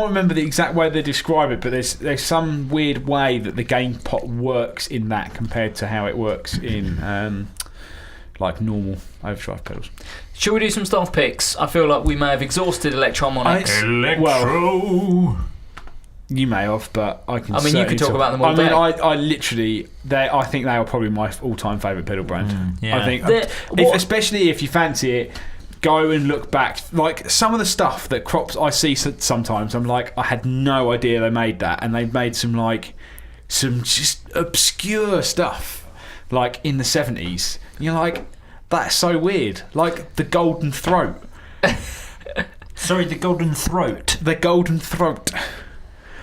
remember the exact way they describe it, but there's some weird way that the gain pot works in that compared to how it works in normal overdrive pedals. Shall we do some staff picks? I feel like we may have exhausted Electro Harmonix. You may have, but I can. You can talk about them all day. I literally, I think they are probably my all-time favourite pedal brand. I think, especially if you fancy it, go and look back. Like some of the stuff that crops I see sometimes, I'm like, I had no idea they made that, and they made some just obscure stuff, like in the 70s. And you're like, that's so weird. Like the Golden Throat. Sorry, the Golden Throat. The Golden Throat.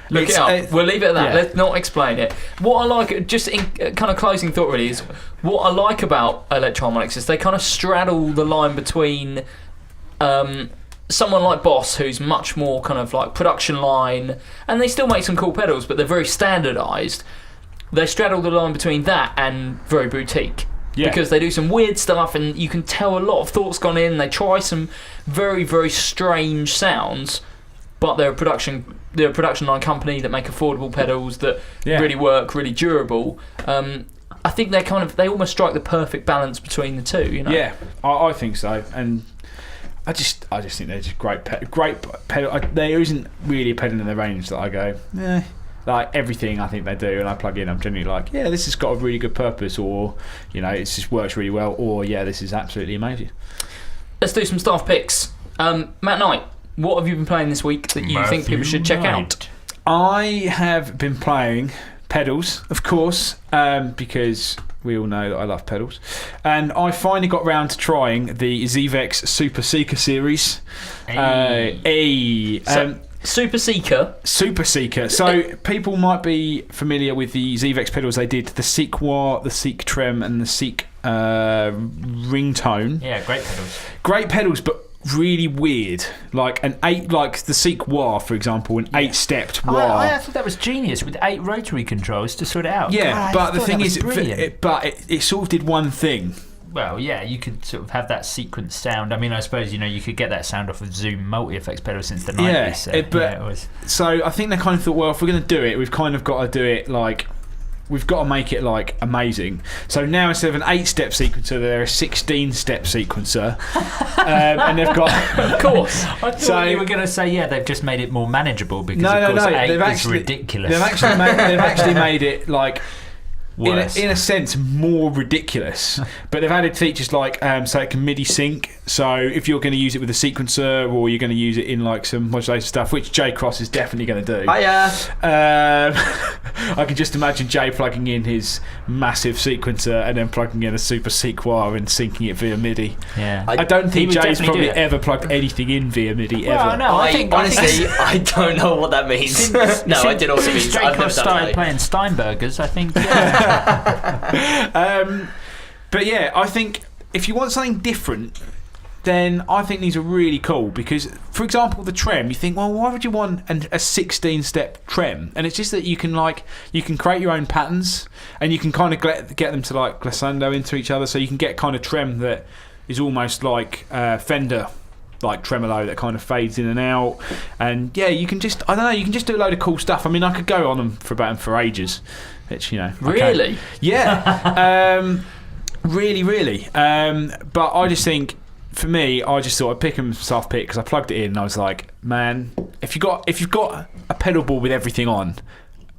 Look it up. We'll leave it at that. Let's not explain it. What I like, just in kind of closing thought really, is what I like about Electro Harmonix is they kind of straddle the line between someone like Boss, who's much more kind of like production line, and they still make some cool pedals, but they're very standardised. They straddle the line between that and very boutique. Yeah. Because they do some weird stuff, and you can tell a lot of thought's gone in. They try some very, very strange sounds, but they're a production line company that make affordable pedals that really work, really durable. I think they almost strike the perfect balance between the two. Yeah, I think so, and I just think they're just great pedal. There isn't really a pedal in the range that I go, like everything I think they do, and I plug in, I'm generally like, this has got a really good purpose, or it just works really well, or this is absolutely amazing. Let's do some staff picks. Matt Knight, what have you been playing this week that you think people should check out? I have been playing pedals, of course, because we all know that I love pedals. And I finally got round to trying the Zevex Super Seeker series. Super Seeker. Super Seeker. So people might be familiar with the Zevex pedals. They did the Seek Wah, the Seek Trem, and the Seek Ringtone. Yeah, great pedals. Great pedals, but really weird, like the Seek Wah, for example, an 8-stepped wah. I thought that was genius with 8 rotary controls to sort it out. Yeah, but the thing is, it sort of did one thing. Well, yeah, you could sort of have that sequence sound. I mean, I suppose you could get that sound off of Zoom multi-effects pedal since the 90s. So I think they kind of thought, well, if we're going to do it, we've kind of got to do it like. We've got to make it like amazing. So now instead of an 8-step sequencer, they're a 16-step sequencer, and they've got. Of course. I thought you were going to say they've just made it more manageable because of course 8 is ridiculous. They've actually made it like worse. In a sense, more ridiculous. But they've added features like so it can MIDI sync. So if you're going to use it with a sequencer, or you're going to use it in like some modulation stuff, which Jay Cross is definitely going to do. Hiya. I can just imagine Jay plugging in his massive sequencer and then plugging in a super sequoia and syncing it via MIDI. Yeah. I don't think Jay's probably do it. ever plugged anything in via MIDI Well, ever. no, I think honestly, I don't know what that means. No, I did know what it means. Jay I've never Cross done started it. playing Steinbergers, I think. Yeah. But yeah, I think if you want something different, then I think these are really cool because, for example, the trem, you think, well, why would you want a 16-step trem? And it's just that you can create your own patterns and you can kind of get them to like glissando into each other, so you can get kind of trem that is almost like Fender like tremolo that kind of fades in and out. And yeah, you can just do a load of cool stuff. I mean, I could go on them for ages, which, you know, Really? yeah. Really. But I just think, for me, I just thought I'd pick them soft pick because I plugged it in and I was like, man, if you've got a pedal board with everything on,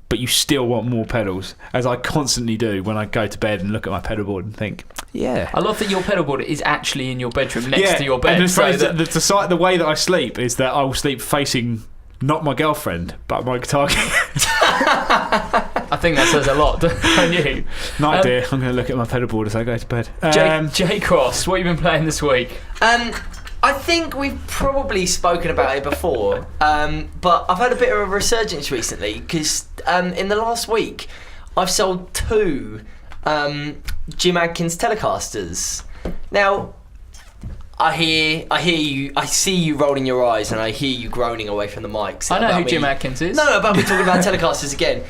but you still want more pedals, as I constantly do when I go to bed and look at my pedal board and think, yeah. I love that your pedal board is actually in your bedroom next to your bed. And the way that I sleep is that I will sleep facing not my girlfriend, but my guitar. I think that says a lot on you. Night, dear. I'm going to look at my pedal board as I go to bed. Jay Cross, what have you been playing this week? I think we've probably spoken about it before, but I've had a bit of a resurgence recently because in the last week I've sold 2 Jim Adkins Telecasters. Now, I hear you. I see you rolling your eyes, and I hear you groaning away from the mics. I know who Jim Adkins is. No, about me talking about Telecasters again.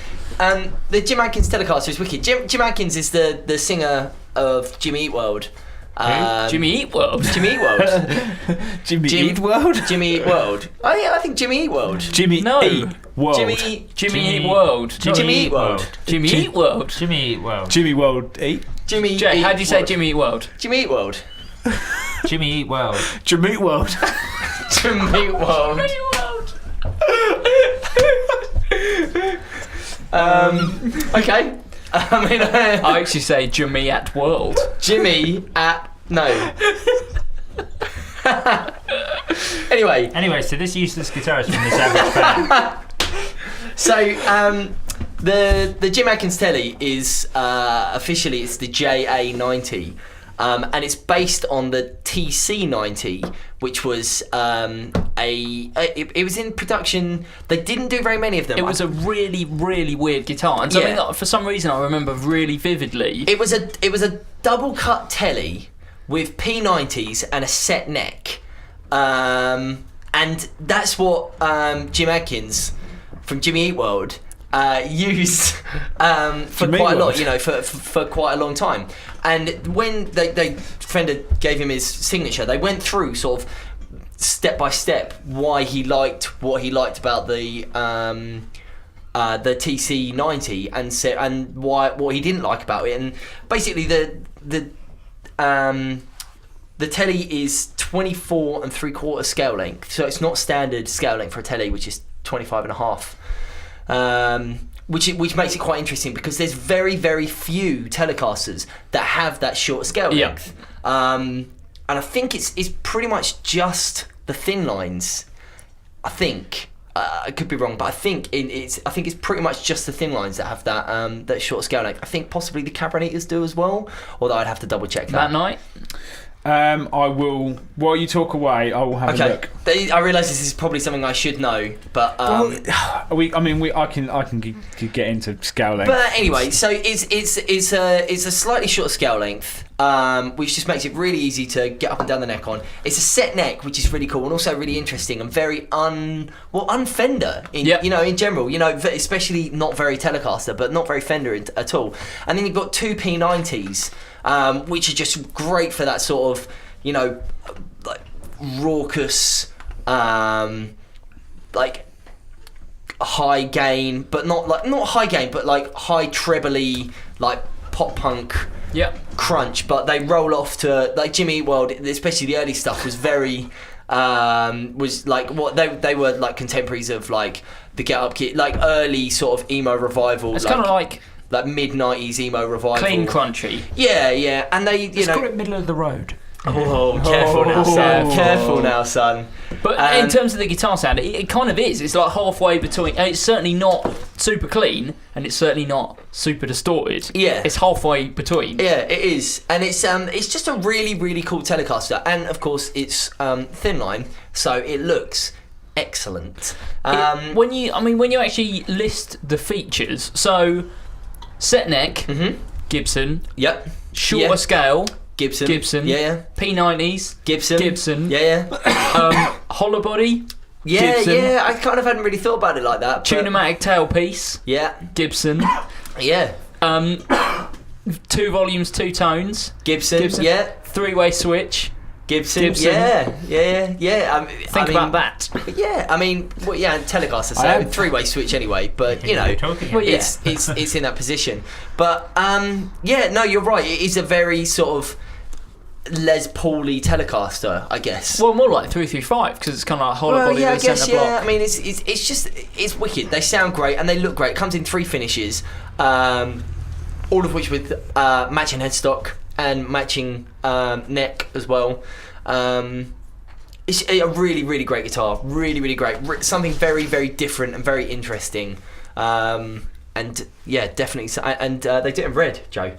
The Jim Adkins Telecaster is wicked. Jim Adkins is the singer of Jimmy Eat World. Jimmy Eat World. Jimmy Eat World. Jimmy Eat World? Jimmy Eat World. Oh yeah, I think Jimmy Eat World. Jimmy Eat World. Jimmy Eat World. Jimmy Eat World. Jimmy Eat World. Jimmy Eat World. Jimmy World Eat. Jimmy. Jay, how do you say World. Jimmy Eat World? Jimmy Eat World. Jimmy Eat World. Jimmy Eat World. Jimmy Eat World. Okay. I mean, I actually say Jimmy at World. Jimmy at no. Anyway, so this useless guitarist from this average band. So the Jim Adkins Telly is officially it's the JA90. And it's based on the TC90, which was it was in production. They didn't do very many of them. It was a really, really weird guitar, and something that for some reason I remember really vividly. It was a double cut telly with P90s and a set neck, and that's what Jim Adkins from Jimmy Eat World used for quite a lot, you know, for quite a long time. And when they Fender gave him his signature, they went through sort of step by step what he liked about the TC90 and what he didn't like about it. And basically the telly is 24 3/4 scale length, so it's not standard scale length for a telly, which is 25.5. Which makes it quite interesting because there's very, very few Telecasters that have that short scale length. And I think it's pretty much just the thin lines. I think I could be wrong, but I think it's pretty much just the thin lines that have that short scale length. I think possibly the Cabroneters do as well, although I'd have to double check that. That night. I will. While you talk away, I will have a look. I realise this is probably something I should know, but I can get into scale length. But anyway, so it's a slightly shorter scale length, which just makes it really easy to get up and down the neck on. It's a set neck, which is really cool and also really interesting and very un-Fender in general. You know, especially not very Telecaster, but not very Fender at all. And then you've got 2 P90s. Which are just great for that sort of, you know, like raucous, like high gain, but not high gain, but like high trebly, like pop punk crunch. But they roll off to like Jimmy Eat World, especially the early stuff was very. Was like what they were like contemporaries of like the Get Up Kid, like early sort of emo revival. It's kind of like like mid-90s emo revival. Clean, crunchy. Yeah, and they, Let's call it middle of the road. Oh, careful now, son. Careful now, son. But in terms of the guitar sound, it kind of is. It's like halfway between. It's certainly not super clean, and it's certainly not super distorted. Yeah, it's halfway between. Yeah, it is, and it's just a really, really cool Telecaster, and of course it's thin line, so it looks excellent. When you actually list the features, so set neck, Gibson. Yep. Shorter scale. Gibson. Yeah. P90s. Gibson. Yeah. Hollow body. Gibson. Yeah. I kind of hadn't really thought about it like that. Tunematic tailpiece. Yeah. Gibson. Yeah. 2 volumes, 2 tones. Gibson. Yeah. 3-way switch. Gibson. Yeah. Think about that. Yeah, I mean, Telecaster, so 3-way switch anyway. But it's in that position. But no, you're right. It is a very sort of Les Paul-y Telecaster, I guess. Well, more like 335 because it's kind of like hollow body. I guess. Centre block. I mean, it's wicked. They sound great and they look great. It comes in 3 finishes, all of which with matching headstock and matching neck as well. It's a really, really great guitar. Really, really great. Something very, very different and very interesting. And yeah, definitely. And they did it in red, Joe.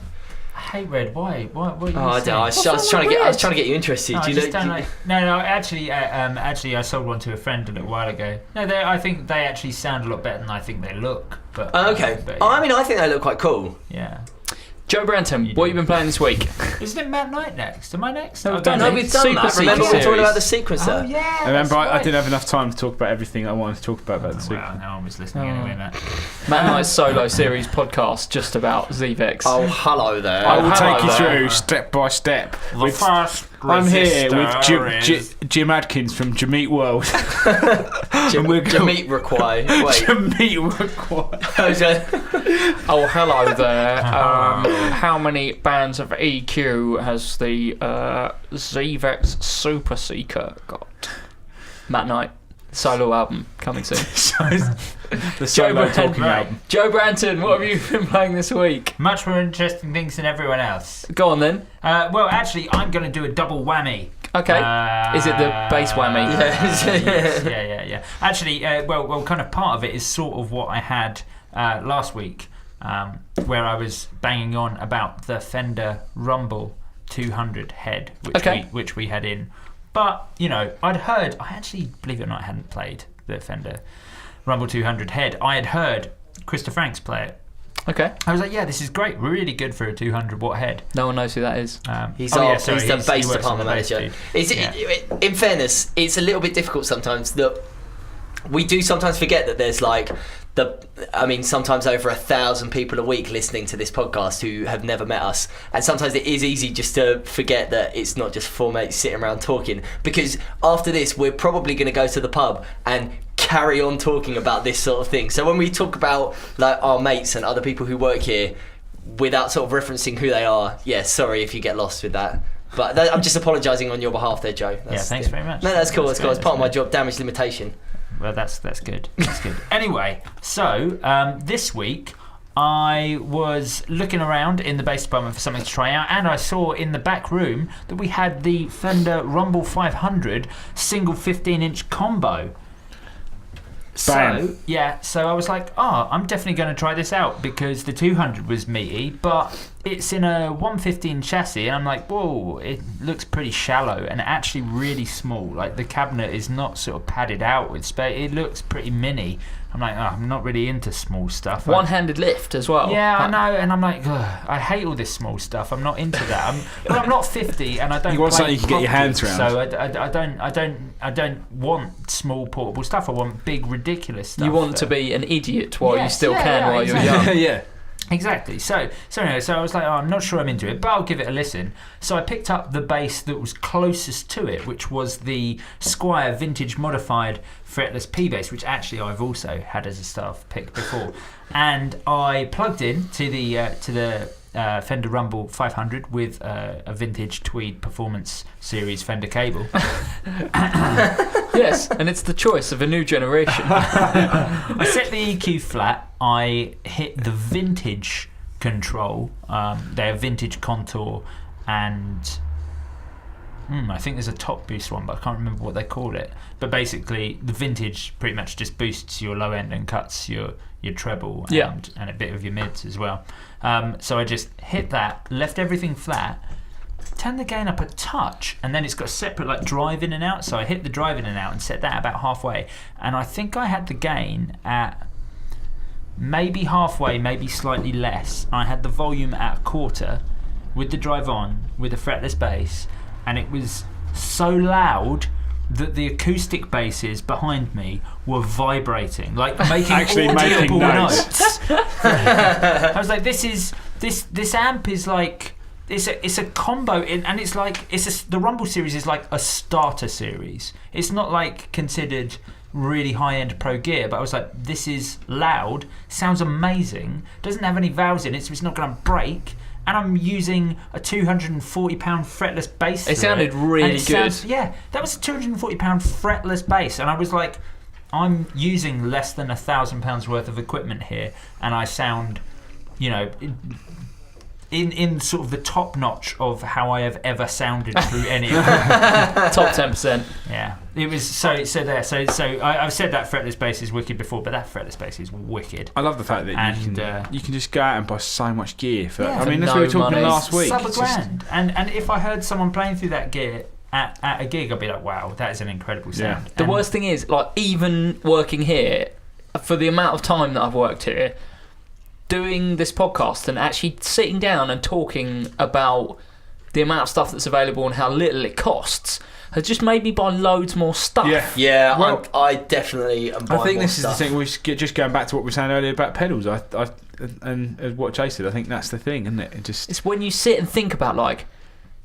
I hate red. Why? What are you saying? I don't know. I was trying to get you interested. No, actually, I sold one to a friend a little while ago. No, I think they actually sound a lot better than I think they look. But okay. But, yeah. I mean, I think they look quite cool. Yeah. Joe Branton, what have you been playing this week? Isn't it Matt Knight next? Am I next? No, we've done that. Remember we were talking about the sequencer? Oh, yeah. Remember, I didn't have enough time to talk about everything I wanted to talk about the sequencer. Well, no one was listening anyway, Matt. Matt Knight's solo series podcast just about Zvex. Oh, hello there. I will take you through step by step. I'm here with Jim Adkins from Jameet World. Jameet Requai. Jameet Requai. Oh, hello there. How many bands of EQ has the Zvex Super Seeker got? Matt Knight. Solo album coming soon. The solo talking album. Joe Branton, what have you been playing this week? Much more interesting things than everyone else. Go on then. Well, actually, I'm going to do a double whammy. Okay. Is it the bass whammy? Yeah. Actually, well, kind of part of it is sort of what I had last week, where I was banging on about the Fender Rumble 200 head, which we had in. But, I actually, believe it or not, I hadn't played the Fender Rumble 200 head. I had heard Christopher Franks play it. Okay. I was like, yeah, this is great. Really good for a 200 watt head. No one knows who that is. He's the bass department manager. In fairness, it's a little bit difficult sometimes that we do sometimes forget that there's sometimes over 1,000 people a week listening to this podcast who have never met us, and sometimes it is easy just to forget that it's not just 4 mates sitting around talking, because after this we're probably going to go to the pub and carry on talking about this sort of thing. So when we talk about like our mates and other people who work here without sort of referencing who they are, sorry if you get lost with that. But I'm just apologising on your behalf there, Joe. Thanks very much. No, that's cool. That's part of my job, damage limitation. Well, that's good. That's good. Anyway, so this week I was looking around in the bass department for something to try out, and I saw in the back room that we had the Fender Rumble 500 single 15-inch combo. Bam. So I was like, I'm definitely going to try this out, because the 200 was meaty, but it's in a 115 chassis, and I'm like, whoa, it looks pretty shallow and actually really small. Like, the cabinet is not sort of padded out with space. It looks pretty mini. I'm like, I'm not really into small stuff. One-handed lift as well. Yeah, I know, and I'm like, I hate all this small stuff. I'm not into that. I'm not 50, and I don't. You want something you can get your hands around. So I don't want small portable stuff. I want big ridiculous stuff. You want to be an idiot while you still can while you're young. Yeah. Exactly. So anyway, I was like, I'm not sure I'm into it, but I'll give it a listen. So I picked up the bass that was closest to it, which was the Squier Vintage Modified Fretless P bass, which actually I've also had as a staff pick before. And I plugged in to the Fender Rumble 500 with a vintage Tweed Performance Series Fender cable. Yes, and it's the choice of a new generation. I set the EQ flat. I hit the vintage control. They're vintage contour, and I think there's a top boost one, but I can't remember what they call it. But basically, the vintage pretty much just boosts your low end and cuts your treble and a bit of your mids as well. So I just hit that, left everything flat, turned the gain up a touch, and then it's got a separate drive in and out. So I hit the drive in and out and set that about halfway. And I think I had the gain at maybe halfway, maybe slightly less. I had the volume at a quarter with the drive on, with a fretless bass, and it was so loud that the acoustic basses behind me were vibrating, making audible notes. I was like, this amp is like, it's a combo, and it's like the Rumble series is like a starter series. It's not considered really high-end pro gear, but I was like, this is loud, sounds amazing, doesn't have any valves in it, so it's not going to break. And I'm using a 240-pound fretless bass. It sounded really good. That was a 240-pound fretless bass, and I was like, I'm using less than £1,000 worth of equipment here, and I sound, in sort of the top notch of how I have ever sounded through any equipment. Top 10%. Yeah, it was so there. So I've said that fretless bass is wicked before, but that fretless bass is wicked. I love the fact that you can just go out and buy so much gear for. Yeah, I mean, that's what we were talking last week. Sub $1,000, and if I heard someone playing through that gear at a gig, I'd be like, wow, that is an incredible sound. Yeah. The worst thing is, even working here, for the amount of time that I've worked here, doing this podcast and actually sitting down and talking about the amount of stuff that's available and how little it costs has just made me buy loads more stuff. Yeah, well, I definitely am buying I think more this stuff. is the thing. We're just going back to what we were saying earlier about pedals. And what Jay said, I think that's the thing, isn't it? It's when you sit and think about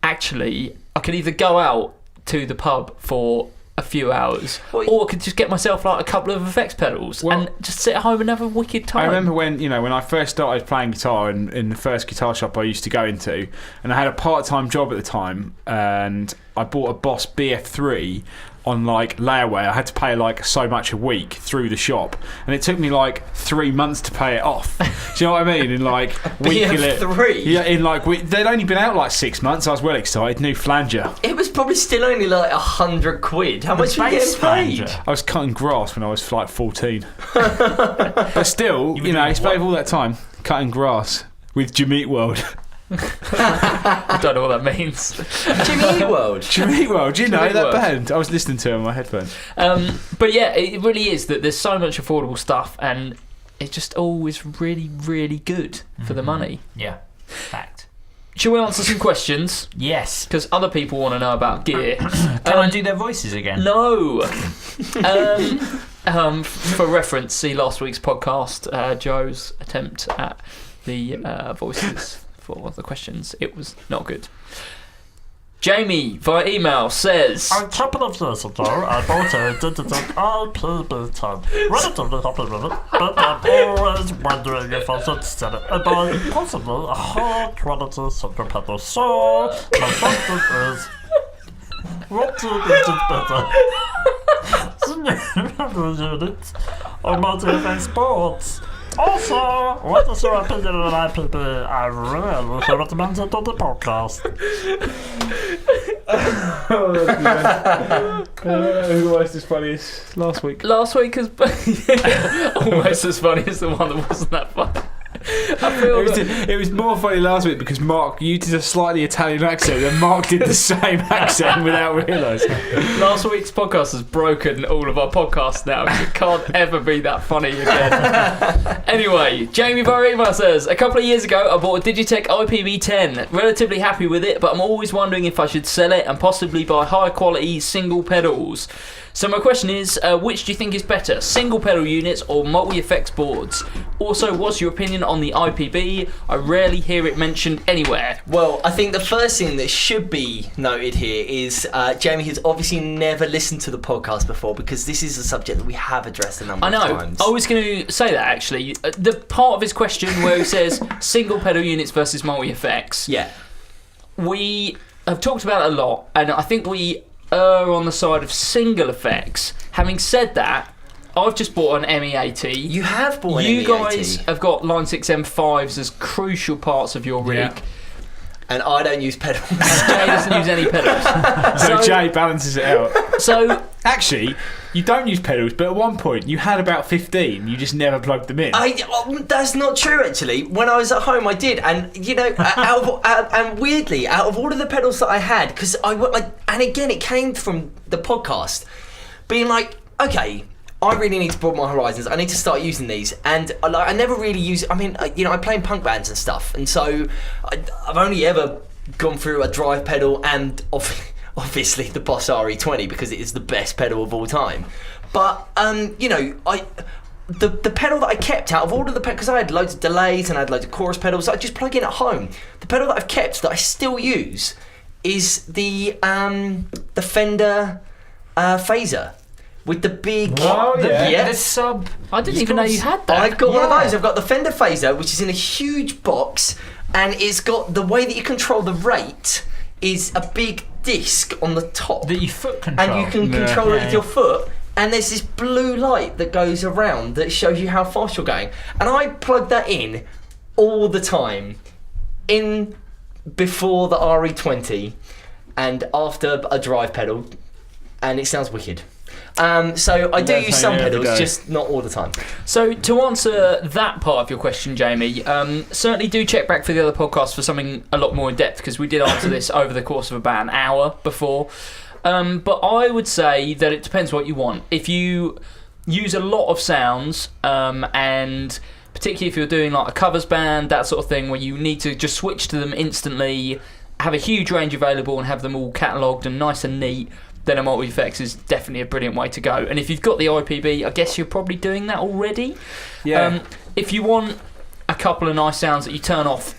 actually, I could either go out to the pub for a few hours, or I could just get myself a couple of effects pedals and just sit at home and have a wicked time. I remember when I first started playing guitar in the first guitar shop I used to go into, and I had a part-time job at the time, and I bought a Boss BF3 on layaway. I had to pay so much a week through the shop, and it took me 3 months to pay it off. Do you know what I mean? In BF3? Yeah, they'd only been out 6 months. I was well excited. New flanger. It was probably still only £100. How much were you getting paid? I was cutting grass when I was 14. But still, I spent all that time cutting grass with Jameet World. I don't know what that means. Jimmy World. Jimmy World, do you know that band? I was listening to it on my headphones. But yeah, it really is that there's so much affordable stuff, and it's just always really, really good for the money. Yeah, fact. Shall we answer some questions? Yes. Because other people want to know about gear. Can I do their voices again? No. For reference, see last week's podcast, Joe's attempt at the voices for the questions. It was not good. Jamie, via email, says... A couple of years ago, I bought a digital IPB10. Relatively happy with it, but I'm always wondering if I should sell it and buy possibly a high-quality single pedal. So, my question is, what do you think is better? Single units or multi-effects boards? Also, what is your opinion on IPB? I really recommend it on the podcast. Who was as funny as last week? Last week is almost as funny as the one that wasn't that funny. It was more funny last week because Mark, you did a slightly Italian accent and Mark did the same accent without realising. Last week's podcast has broken all of our podcasts now. It can't ever be that funny again. Anyway, Jamie via email says, a couple of years ago I bought a Digitech IPB10. Relatively happy with it, but I'm always wondering if I should sell it and possibly buy high quality single pedals. So my question is, which do you think is better, single pedal units or multi-effects boards? Also, what's your opinion on the IPB? I rarely hear it mentioned anywhere. Well, I think the first thing that should be noted here is Jamie has obviously never listened to the podcast before, because this is a subject that we have addressed a number of times. I was going to say that actually. The part of his question where he says single pedal units versus multi-effects. Yeah. We have talked about it a lot, and I think we err on the side of single effects. Having said that, I've just bought an ME80. You have bought an ME80. You ME80. guys have got Line 6 M5s as crucial parts of your rig. Yeah. And I don't use pedals. Jay doesn't use any pedals. So Jay balances it out. So actually, you don't use pedals, but at one point you had about 15. You just never plugged them in. That's not true. Actually, when I was at home, I did, and you know, and weirdly, out of all of the pedals that I had, because and again, it came from the podcast, being like, okay, I really need to broaden my horizons. I need to start using these, and I never really use. I mean, you know, I play in punk bands and stuff, and so I've only ever gone through a drive pedal and obviously the Boss RE20 because it is the best pedal of all time. But you know, the pedal that I kept out of all of the pedals, because I had loads of delays and I had loads of chorus pedals that I just plug in at home. The pedal that I've kept that I still use is the Fender Phaser. With the big... Oh, yeah. The sub... I didn't even know you had that. I've got one of those. I've got the Fender Phaser, which is in a huge box, and it's got... The way that you control the rate is a big disc on the top. That you foot control. And you can control it with your foot, and there's this blue light that goes around that shows you how fast you're going. And I plug that in all the time, before the RE20, and after a drive pedal, and it sounds wicked. So I do use some pedals, just not all the time. So to answer that part of your question, Jamie, certainly do check back for the other podcast for something a lot more in depth, because we did answer this over the course of about an hour before. But I would say that it depends what you want. If you use a lot of sounds, and particularly if you're doing like a covers band, that sort of thing, where you need to just switch to them instantly, have a huge range available and have them all catalogued and nice and neat, then a multi-effects is definitely a brilliant way to go. And if you've got the IPB, I guess you're probably doing that already. Yeah. If you want a couple of nice sounds that you turn off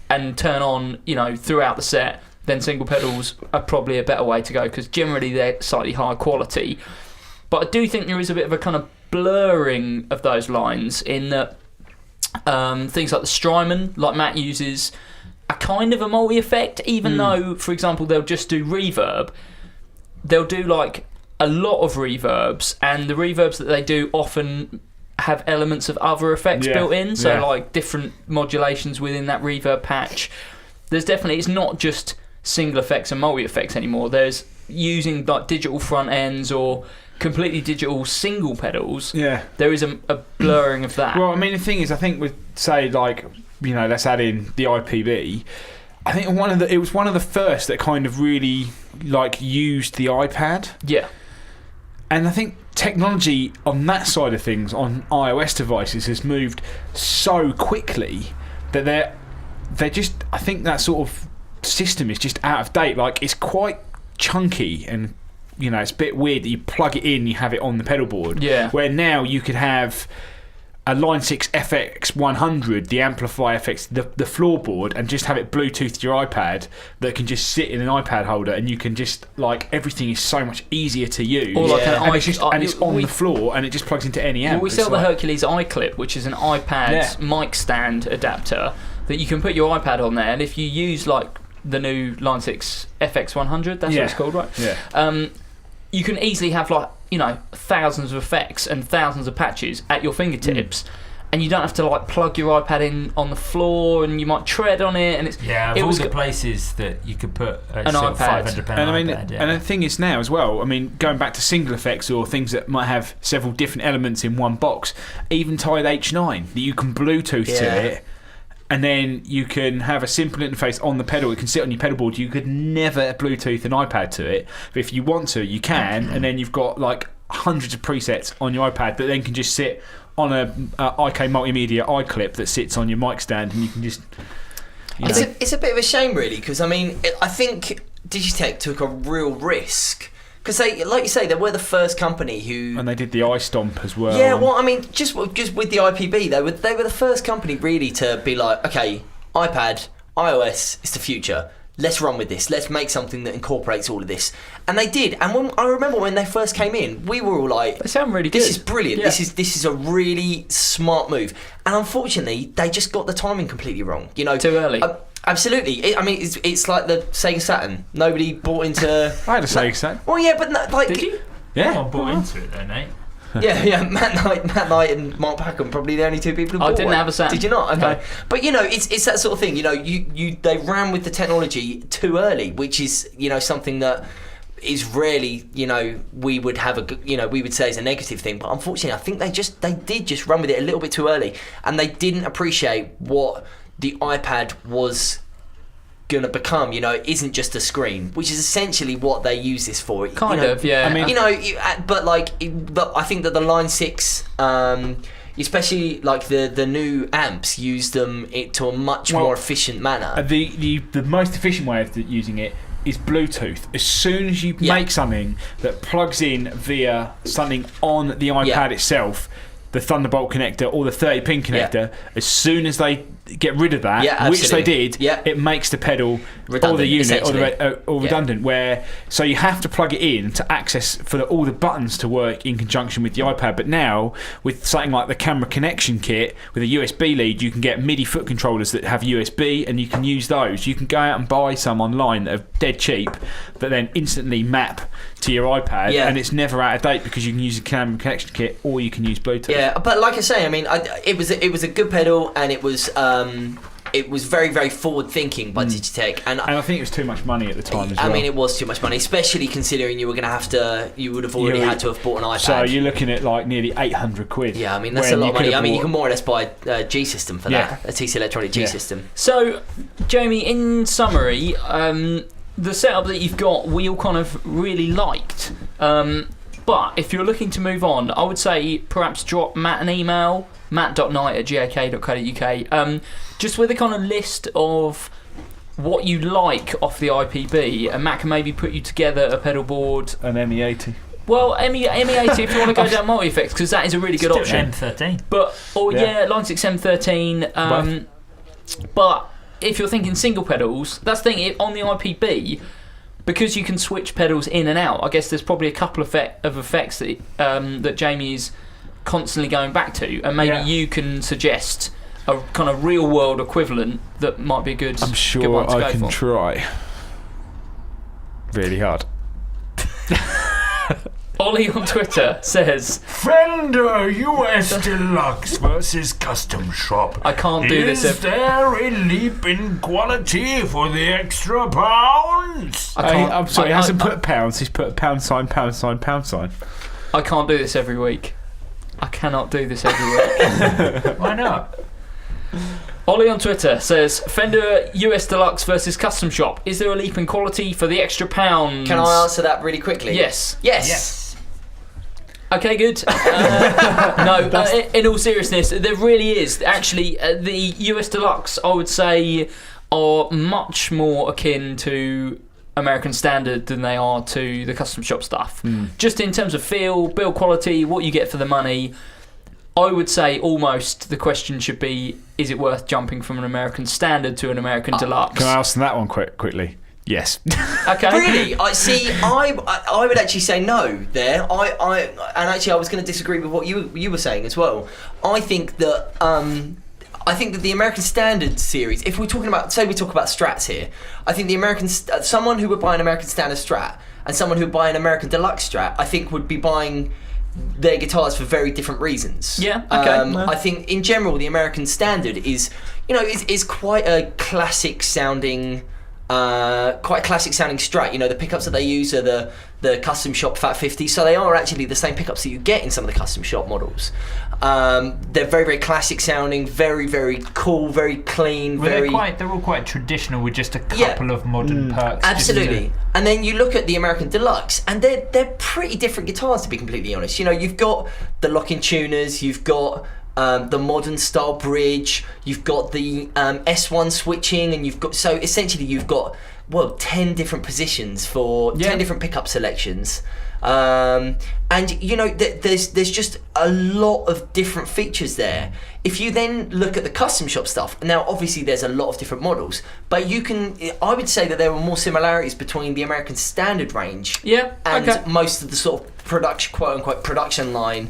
and turn on, you know, throughout the set, then single pedals are probably a better way to go, because generally they're slightly higher quality. But I do think there is a bit of a kind of blurring of those lines in that things like the Strymon, like Matt uses, are kind of a multi-effect, even though, for example, they'll just do reverb. They'll do like a lot of reverbs, and the reverbs that they do often have elements of other effects built in, so like different modulations within that reverb patch. There's definitely, it's not just single effects and multi-effects anymore. There's using like digital front ends or completely digital single pedals. Yeah. There is a blurring of that. Well, I mean, the thing is, I think with, say, like, you know, let's add in the IPB, I think it was one of the first that kind of really like used the iPad. Yeah. And I think technology on that side of things on iOS devices has moved so quickly that they're just, I think that sort of system is just out of date. Like, it's quite chunky, and you know, it's a bit weird that you plug it in, you have it on the pedal board. Yeah. Where now you could have a Line 6 FX100, the Amplify FX, the floorboard, and just have it Bluetooth to your iPad that can just sit in an iPad holder, and you can just, like, everything is so much easier to use. Or like and it's on the floor, and it just plugs into any amp. Well, we sell the Hercules iClip, which is an iPad mic stand adapter that you can put your iPad on there, and if you use, like, the new Line 6 FX100, that's what it's called, right? Yeah. You can easily have, like, you know, thousands of effects and thousands of patches at your fingertips, and you don't have to like plug your iPad in on the floor, and you might tread on it, and it's all the places that you could put an iPad. £500 and I mean, iPad. And the thing is now as well, I mean, going back to single effects or things that might have several different elements in one box, even Tide H9 that you can Bluetooth to it. And then you can have a simple interface on the pedal. It can sit on your pedal board. You could never Bluetooth an iPad to it. But if you want to, you can. And then you've got like hundreds of presets on your iPad that then can just sit on a IK Multimedia iClip that sits on your mic stand, and you can just... It's a bit of a shame, really, because I mean, I think Digitech took a real risk. Because they, like you say, they were the first company who... And they did the iStomp as well. Yeah, well, I mean, just with the IPB, they were the first company really to be like, okay, iPad, iOS is the future. Let's run with this. Let's make something that incorporates all of this. And they did. And I remember when they first came in, we were all like... They sound really good. This is brilliant. Yeah. This is a really smart move. And unfortunately, they just got the timing completely wrong. You know, too early. Absolutely. I mean, it's like the Sega Saturn. Nobody bought into... I had a Sega Saturn. Well, yeah, but no, like... Did you? Yeah. I bought into it then, Nate. Yeah. Matt Knight and Mark Packham probably the only two people who bought I didn't one. have a Sam. Did you not? Okay. No. But it's that sort of thing. They ran with the technology too early, which is something that is rarely we would have we would say is a negative thing. But unfortunately, I think they did just run with it a little bit too early, and they didn't appreciate what the iPad was going to become. It isn't just a screen, which is essentially what they use this for. Kind of, yeah. I mean, but I think that the Line 6, especially like the new amps, use them to a much more efficient manner. The most efficient way of using it is Bluetooth. As soon as you make something that plugs in via something on the iPad itself, the Thunderbolt connector or the 30-pin connector, as soon as they get rid of that, which they did, it makes the pedal redundant, or the unit or redundant. So you have to plug it in to access for all the buttons to work in conjunction with the iPad. But now with something like the camera connection kit with a USB lead, you can get MIDI foot controllers that have USB, and you can use those. You can go out and buy some online that are dead cheap that then instantly map to your iPad, and it's never out of date because you can use a camera connection kit or you can use Bluetooth. Yeah, but like I say, I mean, it was a good pedal, and it was very, very forward thinking by Digitech, and I think it was too much money at the time as well. I mean, it was too much money, especially considering you would have already had to have bought an iPad. So you're looking at like nearly £800. Yeah, I mean that's a lot of money. I mean, you can more or less buy a G system for that, a TC Electronic G system. So, Jamie, in summary, the setup that you've got, we all kind of really liked. But if you're looking to move on, I would say perhaps drop Matt an email, matt.knight@gak.co.uk, just with a kind of list of what you like off the IPB, and Matt can maybe put you together a pedal board. An ME80. Well, ME80 if you want to go down multi-effects, because that is a really good option. M13. But, Line 6 M13. But if you're thinking single pedals, that's the thing, on the IPB, because you can switch pedals in and out, I guess there's probably a couple of effects that Jamie is constantly going back to, and maybe you can suggest a kind of real world equivalent that might be a good, I'm sure good one to I go can for. try really hard. Ollie on Twitter says Fender US Deluxe versus Custom Shop. I can't do this. Is there a leap in quality for the extra pounds? I'm sorry, he hasn't put pounds, he's put £, £. I can't do this every week. I cannot do this every week. Why not? Ollie on Twitter says Fender US Deluxe versus Custom Shop. Is there a leap in quality for the extra pounds? Can I answer that really quickly? Yes. Yes. Okay, good. In all seriousness, there really is. Actually, the US Deluxe, I would say, are much more akin to American Standard than they are to the Custom Shop stuff. Just in terms of feel, build quality, what you get for the money, I would say almost the question should be, is it worth jumping from an American Standard to an American Deluxe? Can I ask that one quickly? Yes. Okay. Really? I would actually say no there. I was going to disagree with what you were saying as well. I think that the American Standard series, if we're talking about, say we talk about Strats here, I think the someone who would buy an American Standard Strat and someone who would buy an American Deluxe Strat, I think would be buying their guitars for very different reasons. Yeah. Okay. I think in general the American Standard is quite a classic sounding. Strat. The pickups that they use are the Custom Shop Fat 50, so they are actually the same pickups that you get in some of the Custom Shop models. They're very, very classic sounding, very, very cool, very clean. They're all quite traditional with just a couple of modern perks. Absolutely. And then you look at the American Deluxe, and they're pretty different guitars, to be completely honest. You've got the lock-in tuners, you've got the modern style bridge, you've got the S1 switching, and you've got 10 different positions for 10 different pickup selections, and there's just a lot of different features there. If you then look at the Custom Shop stuff, now obviously there's a lot of different models, but I would say that there are more similarities between the American Standard range and most of the sort of production, quote unquote, production line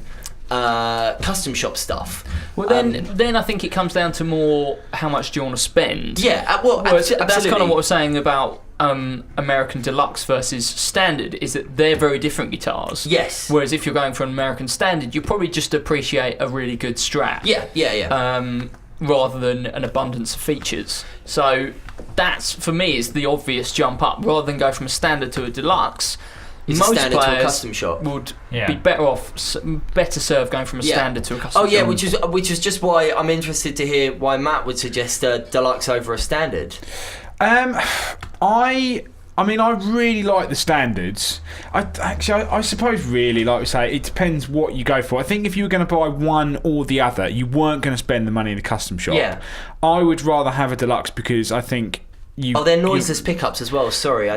Custom Shop stuff. Well, then I think it comes down to more how much do you want to spend. Yeah, that's kind of what we're saying about American Deluxe versus Standard is that they're very different guitars. Yes. Whereas if you're going for an American Standard, you probably just appreciate a really good Strat. Yeah. Rather than an abundance of features. So that's, for me, is the obvious jump up. Rather than go from a Standard to a Deluxe, most standard players to a custom shop would be better served going from a Standard to a custom shop. which is just why I'm interested to hear why Matt would suggest a Deluxe over a Standard. I mean, I really like the Standards. I suppose really, like we say, it depends what you go for. I think if you were going to buy one or the other, you weren't going to spend the money in the custom shop. Yeah. I would rather have a Deluxe because I think they're noiseless pickups as well. Sorry,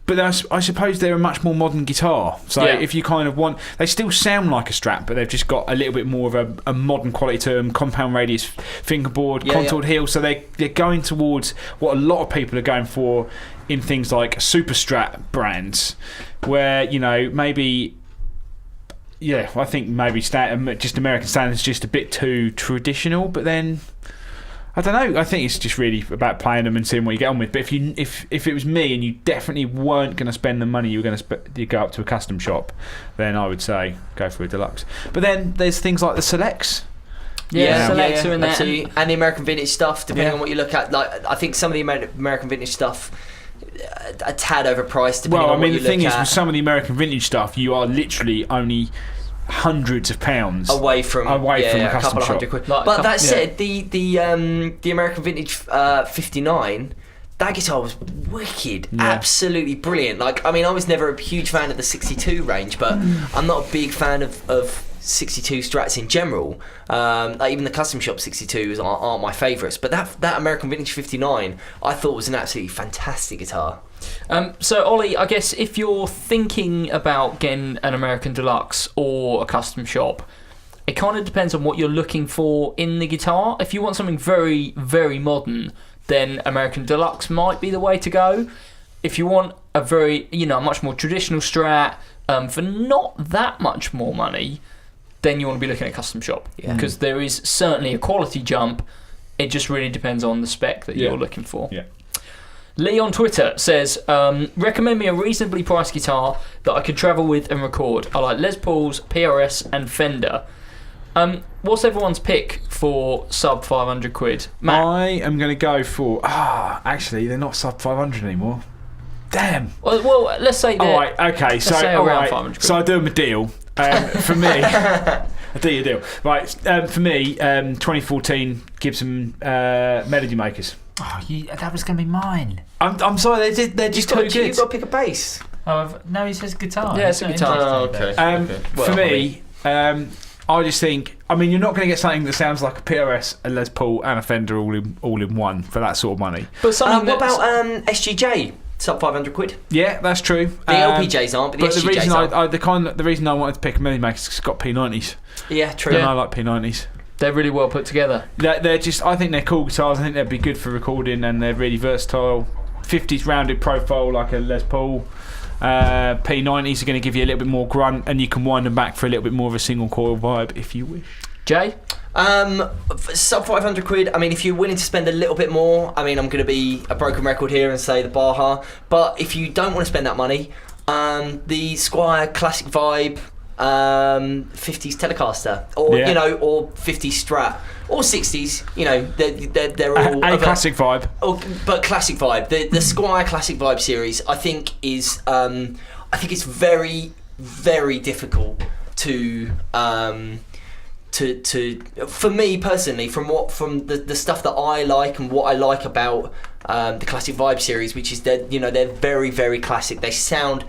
but I suppose they're a much more modern guitar. So if you kind of want, they still sound like a Strat, but they've just got a little bit more of a modern quality to them. Compound radius fingerboard, contoured heel. So they're going towards what a lot of people are going for in things like super Strat brands, where maybe. Yeah, I think maybe just American Standard's just a bit too traditional, but then. I don't know. I think it's just really about playing them and seeing what you get on with. But if it was me and you definitely weren't going to spend the money you were going to go up to a custom shop, then I would say go for a Deluxe. But then there's things like the Selects. Selects are in there, and the American Vintage stuff. Depending on what you look at, like I think some of the American Vintage stuff a tad overpriced. Depending on what you look at. The thing is, with some of the American Vintage stuff, you are literally only hundreds of pounds away from a custom couple of shop. £100. But that said, the American Vintage 59, that guitar was wicked, absolutely brilliant. Like, I mean, I was never a huge fan of the 62 range, but I'm not a big fan of 62 Strats in general. Like even the custom shop 62s aren't my favourites, but that American Vintage 59 I thought was an absolutely fantastic guitar. So Ollie, I guess if you're thinking about getting an American Deluxe or a custom shop, it kind of depends on what you're looking for in the guitar. If you want something very, very modern, then American Deluxe might be the way to go. If you want a very, much more traditional Strat for not that much more money, then you want to be looking at custom shop, because there is certainly a quality jump. It just really depends on the spec that you're looking for. Yeah. Lee on Twitter says, recommend me a reasonably priced guitar that I could travel with and record. I like Les Pauls, PRS and Fender. What's everyone's pick for sub 500 quid? Matt? I am going to go for... actually, they're not sub 500 anymore. Damn. Well, let's say they're... All right, okay. So, around 500 quid. So I do them a deal. For me... I do your deal. Right, for me, 2014 Gibson Melody Makers. Oh, that was going to be mine. I'm sorry, they're just too good. You've got to pick a bass. Oh, no, he says guitar. Yeah, it's a guitar. Oh, okay. For me, I just think, I mean, you're not going to get something that sounds like a PRS, a Les Paul, and a Fender all in one for that sort of money. But what about SGJ? Sub 500 quid. Yeah, that's true. The LPJs aren't, but the SGJs the reason I wanted to pick a Melody Maker is 'cause it's got P90s. Yeah, true. And I like P90s. They're really well put together. They're just, I think they're cool guitars. I think they'd be good for recording, and they're really versatile. 50s rounded profile like a Les Paul. P90s are going to give you a little bit more grunt, and you can wind them back for a little bit more of a single coil vibe if you wish. Jay? Sub 500 quid. I mean, if you're willing to spend a little bit more, I mean, I'm going to be a broken record here and say the Baja. But if you don't want to spend that money, the Squier Classic Vibe 50s Telecaster, or or 50s Strat, or 60s. They're all a classic vibe. But classic vibe. The Squier Classic Vibe series, I think, is it's very, very difficult to for me personally, from the stuff that I like and what I like about the Classic Vibe series, which is they're very, very classic. They sound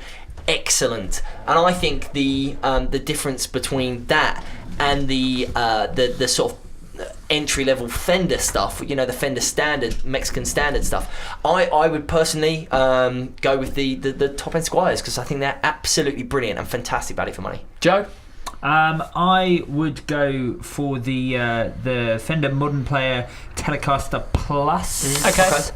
excellent, and I think the difference between that and the sort of entry level Fender stuff, the Fender standard, Mexican standard stuff, I would personally go with the top end Squiers, because I think they're absolutely brilliant and fantastic value for money. Joe? I would go for the Fender Modern Player Telecaster Plus. Okay.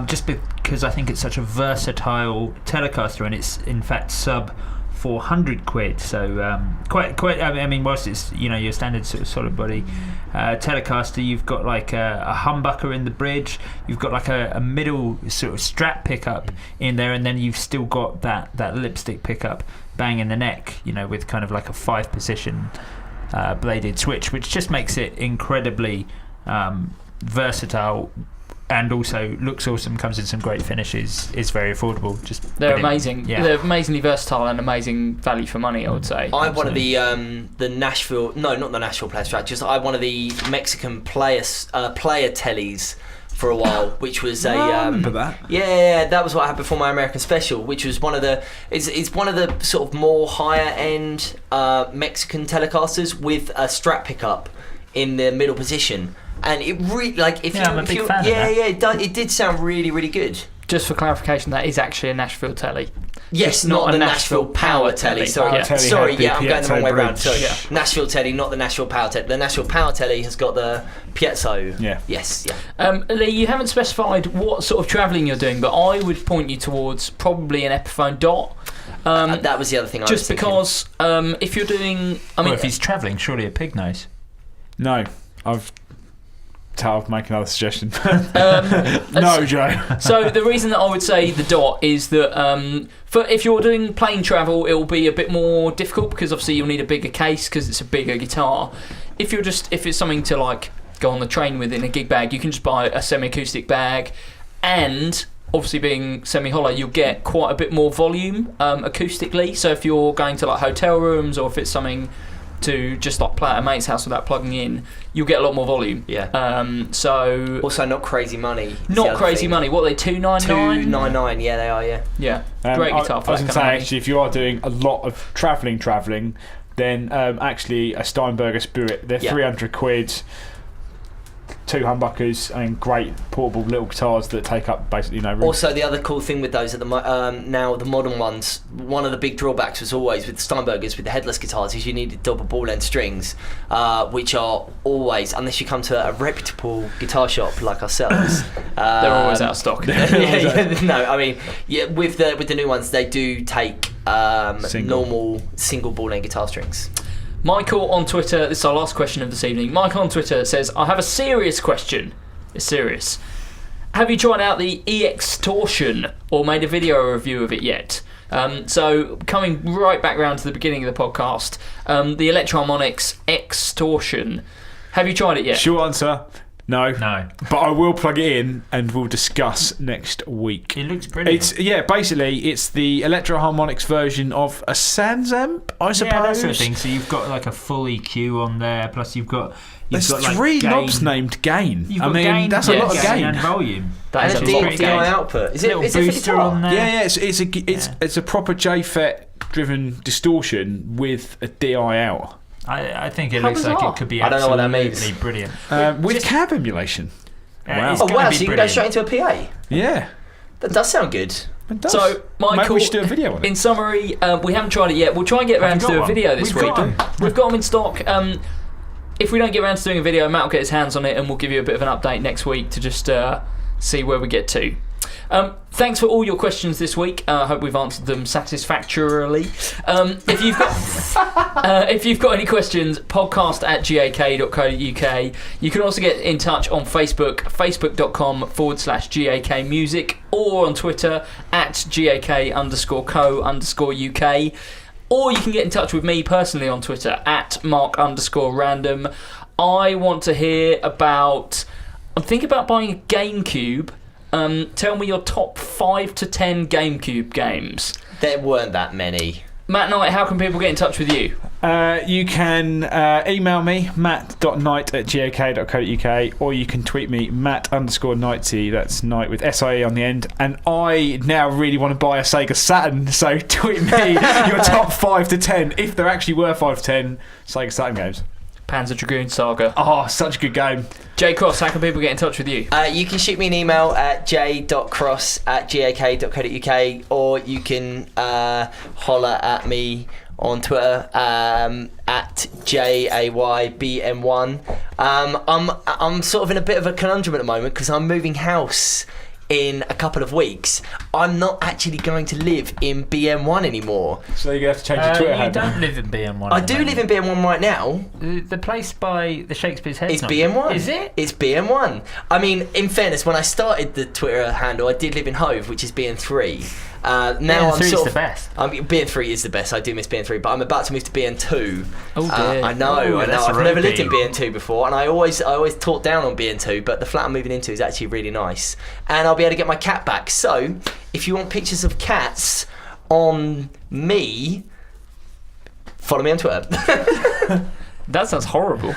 Just because I think it's such a versatile Telecaster, and it's in fact sub 400 quid. So quite. I mean, whilst it's your standard sort of solid body Telecaster, you've got like a humbucker in the bridge. You've got like a middle sort of strap pickup in there, and then you've still got that lipstick pickup bang in the neck. With kind of like a 5-position bladed switch, which just makes it incredibly versatile. And also looks awesome, comes in some great finishes, is very affordable. They're amazing. Yeah. They're amazingly versatile and amazing value for money, I would say. I have one of the Nashville, no, not the Nashville Player Strat, just I have one of the Mexican player tellies for a while, which was a I remember that. Yeah, that was what I had before my American Special, which was one of the it's one of the sort of more higher end Mexican Telecasters with a strap pickup in the middle position. And it really, I'm a big fan of that. It did sound really, really good. Just for clarification, that is actually a Nashville telly. Yes, not the Nashville Power Telly. Sorry, I'm going the wrong way around. Sorry, Nashville Telly, not the Nashville Power Telly. The Nashville Power Telly has got the piezo. Yeah. Yes. Yeah. Lee, you haven't specified what sort of travelling you're doing, but I would point you towards probably an Epiphone Dot. That was the other thing. Just because if you're doing, if he's travelling, surely a pig nose. No, I'll make another suggestion. No, Joe. So the reason that I would say the Dot is that if you're doing plane travel, it will be a bit more difficult because obviously you'll need a bigger case because it's a bigger guitar. If it's something to like go on the train with in a gig bag, you can just buy a semi-acoustic bag, and obviously being semi-hollow, you'll get quite a bit more volume acoustically. So if you're going to like hotel rooms, or if it's something to just like play at a mate's house without plugging in, you'll get a lot more volume. Yeah. So also not crazy money. Not crazy money. What are they, $299? $299. Yeah, they are. Yeah. Yeah. Great guitar. I was going to say actually, if you are doing a lot of travelling, then actually a Steinberger Spirit, they're 300 quid. 2 humbuckers and great portable little guitars that take up basically no room. Also, the other cool thing with those at now the modern ones, one of the big drawbacks was always with Steinbergers with the headless guitars is you needed double ball end strings, which are always, unless you come to a reputable guitar shop like ourselves, they're always out of stock. No, I mean, with the new ones they do take normal single ball end guitar strings. Michael on Twitter, this is our last question of this evening. Michael on Twitter says, I have a serious question. It's serious. Have you tried out the Extortion or made a video review of it yet? So coming right back round to the beginning of the podcast, the Electro Harmonix Extortion. Have you tried it yet? Short answer, no. But I will plug it in and we'll discuss next week. It looks brilliant. It's the Electro Harmonix version of a Sansamp, I suppose. Yeah, that sort of thing. So you've got like a full EQ on there, plus you've got there's like 3 gain. knobs named gain. Gain, that's a lot of gain and volume. That is a deep DI output. Is it booster on there? Yeah, it's a proper JFET driven distortion with a DI out. I think it looks like it could be I don't know what that absolutely means. brilliant. With cab emulation. Wow. So you can go straight into a PA? Yeah. That does sound good. It does. So, Michael, maybe we should do a video on it. In summary, we haven't tried it yet. We'll try and get around to do a video this week. We've got them in stock. If we don't get around to doing a video, Matt will get his hands on it and we'll give you a bit of an update next week to just see where we get to. Thanks for all your questions this week. I hope we've answered them satisfactorily. If you've got any questions, podcast@gak.co.uk. You can also get in touch on Facebook, facebook.com/GAK Music, or on Twitter @GAK_co_UK. Or you can get in touch with me personally on Twitter @Mark_random. I want to hear about. I'm thinking about buying a GameCube. Tell me your top 5 to 10 GameCube games. There weren't that many. Matt Knight, how can people get in touch with you? You can email me, matt.knight@gak.co.uk, or you can tweet me, matt_knightsy, that's Knight with SIE on the end. And I now really want to buy a Sega Saturn, so tweet me your top 5 to 10, if there actually were 5 to 10 Sega Saturn games. Panzer Dragoon Saga. Oh, such a good game. Jay Cross, how can people get in touch with you? You can shoot me an email at j.cross@gak.co.uk, or you can holler at me on Twitter @JAYBM1. I'm sort of in a bit of a conundrum at the moment because I'm moving house in a couple of weeks, I'm not actually going to live in BM1 anymore. So you're going to have to change your Twitter handle. You don't live in BM1. I do live in BM1 right now. The place by the Shakespeare's Head is BM1. Is it? It's BM1. I mean, in fairness, when I started the Twitter handle, I did live in Hove, which is BN3. Now BN3 is the best. BN3 is the best. I do miss BN3, but I'm about to move to BN2. Oh dear. I know. I've never lived in BN2 before, and I always talk down on BN2. But the flat I'm moving into is actually really nice, and I'll be able to get my cat back. So, if you want pictures of cats on me, follow me on Twitter. That sounds horrible.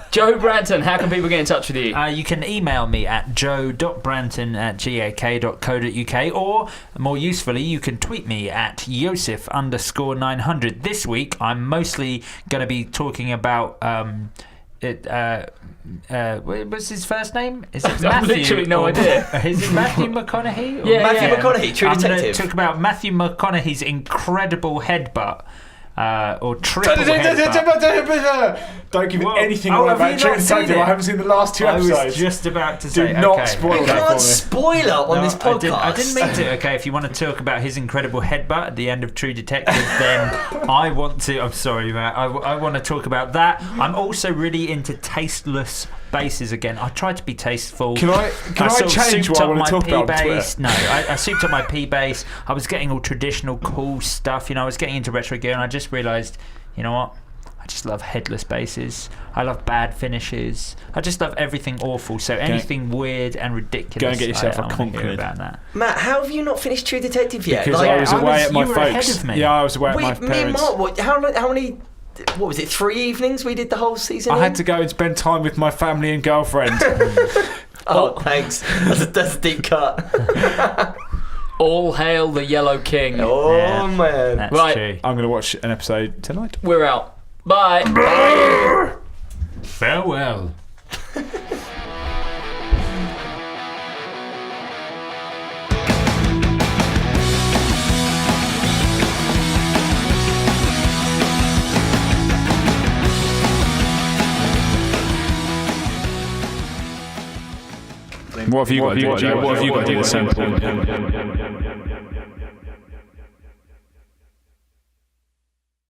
Joe Branton, how can people get in touch with you? You can email me at joe.branton@gak.co.uk, or more usefully, you can tweet me at Yosef_900. This week, I'm mostly going to be talking about what's his first name? Is it Matthew? I've literally no idea. Is it Matthew McConaughey? Yeah, Matthew McConaughey, True Detective. I'm going to talk about Matthew McConaughey's incredible headbutt. Or triple headbutt. Don't give me anything away about True Detective. I haven't seen the last 2 episodes. I was just about to say. Do not spoil that for me. You can't spoiler on this podcast. I didn't mean to. Okay, if you want to talk about his incredible headbutt at the end of True Detective, then I want to. I'm sorry, Matt. I want to talk about that. I'm also really into tasteless basses again. I tried to be tasteful. Can I change what I want to talk about on Twitter? No, I souped up my P bass. I was getting all traditional cool stuff. I was getting into retro gear, and I just realised, you know what? I just love headless basses. I love bad finishes. I just love everything awful. So anything weird and ridiculous. Go and get yourself a concrete about that. Matt, how have you not finished True Detective yet? Because I was away at my folks. Yeah, I was away at my parents. Me and Mark, how many? What was it? 3 evenings we did the whole season. I had to go and spend time with my family and girlfriend. Oh, thanks. That's a deep cut. All hail the Yellow King. Oh yeah, man! That's right, true. I'm going to watch an episode tonight. We're out. Bye. Farewell. What have you got to do, Joe? What have you got to do the same?